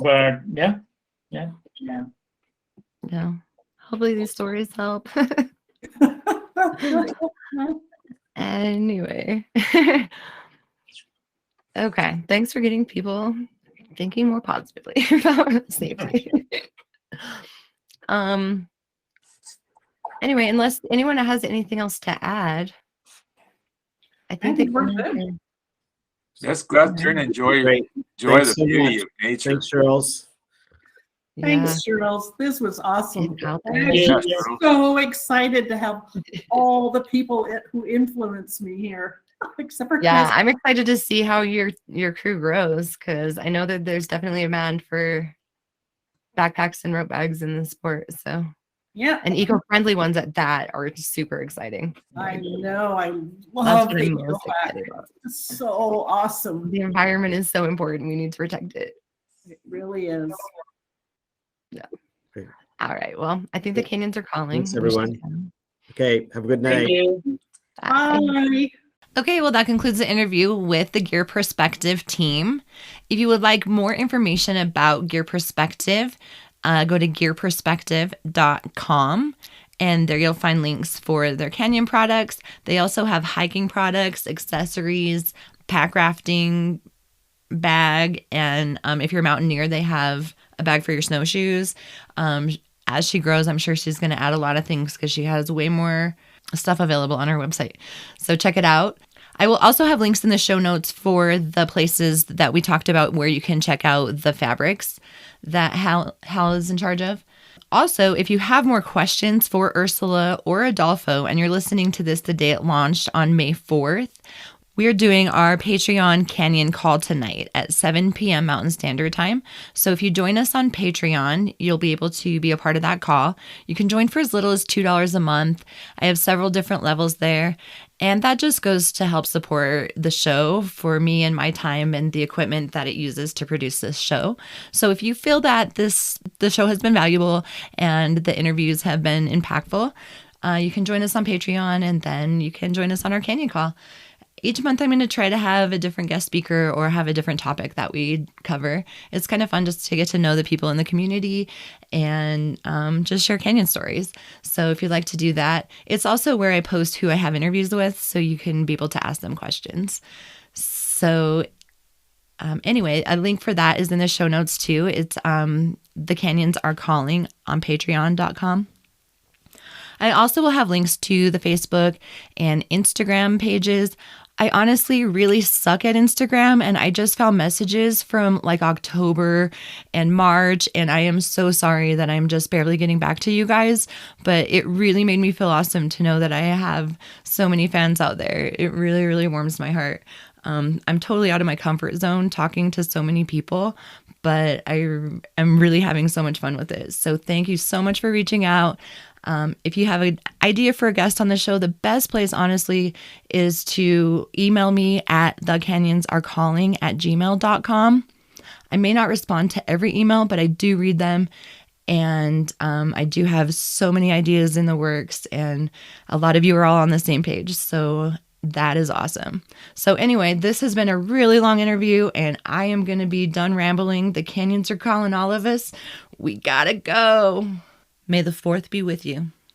But yeah. Yeah. Hopefully these stories help. Anyway. Okay. Thanks for getting people thinking more positively about safety. Anyway, unless anyone has anything else to add, I think think we're good. Let's go out there and enjoy Great. the Thanks so beauty much. of nature. Thanks, Charles. Thanks, Charles. This was awesome. Get out I'm there. Yeah. actually so excited to have all the people who influence me here, except for Yeah, Chris. I'm excited to see how your crew grows, because I know that there's definitely a demand for backpacks and rope bags in the sport. So, Yeah, and eco-friendly ones at that are super exciting. I know. I That's love what the I'm most EcoPac. excited about. It's so awesome. The environment is so important. We need to protect it. It really is. All right. Well, I think the canyons are calling. Thanks, We should everyone. go. Okay, have a good Thank night. you. Bye. Bye. Okay, well, that concludes the interview with the Gear Perspective team. If you would like more information about Gear Perspective, go to gearperspective.com, and there you'll find links for their canyon products. They also have hiking products, accessories, pack rafting bag, and if you're a mountaineer, they have a bag for your snowshoes. As she grows, I'm sure she's going to add a lot of things because she has way more stuff available on her website. So check it out. I will also have links in the show notes for the places that we talked about where you can check out the fabrics that Hal is in charge of. Also, if you have more questions for Ursula or Adolfo and you're listening to this the day it launched on May 4th, we are doing our Patreon Canyon call tonight at 7 p.m. Mountain Standard Time. So if you join us on Patreon, you'll be able to be a part of that call. You can join for as little as $2 a month. I have several different levels there. And that just goes to help support the show for me and my time and the equipment that it uses to produce this show. So if you feel that the show has been valuable and the interviews have been impactful, you can join us on Patreon, and then you can join us on our Canyon call. Each month, I'm going to try to have a different guest speaker or have a different topic that we cover. It's kind of fun just to get to know the people in the community and just share canyon stories. So if you'd like to do that, it's also where I post who I have interviews with, so you can be able to ask them questions. So anyway, a link for that is in the show notes too. It's The Canyons Are Calling on patreon.com. I also will have links to the Facebook and Instagram pages. I honestly really suck at Instagram, and I just found messages from like October and March, and I am so sorry that I'm just barely getting back to you guys, but it really made me feel awesome to know that I have so many fans out there. It really, really warms my heart. I'm totally out of my comfort zone talking to so many people, but I am really having so much fun with it. So thank you so much for reaching out. If you have an idea for a guest on the show, the best place, honestly, is to email me at thecanyonsarecalling@gmail.com. I may not respond to every email, but I do read them. And I do have so many ideas in the works, and a lot of you are all on the same page. So that is awesome. So anyway, this has been a really long interview, and I am going to be done rambling. The canyons are calling all of us. We gotta go. May the 4th be with you.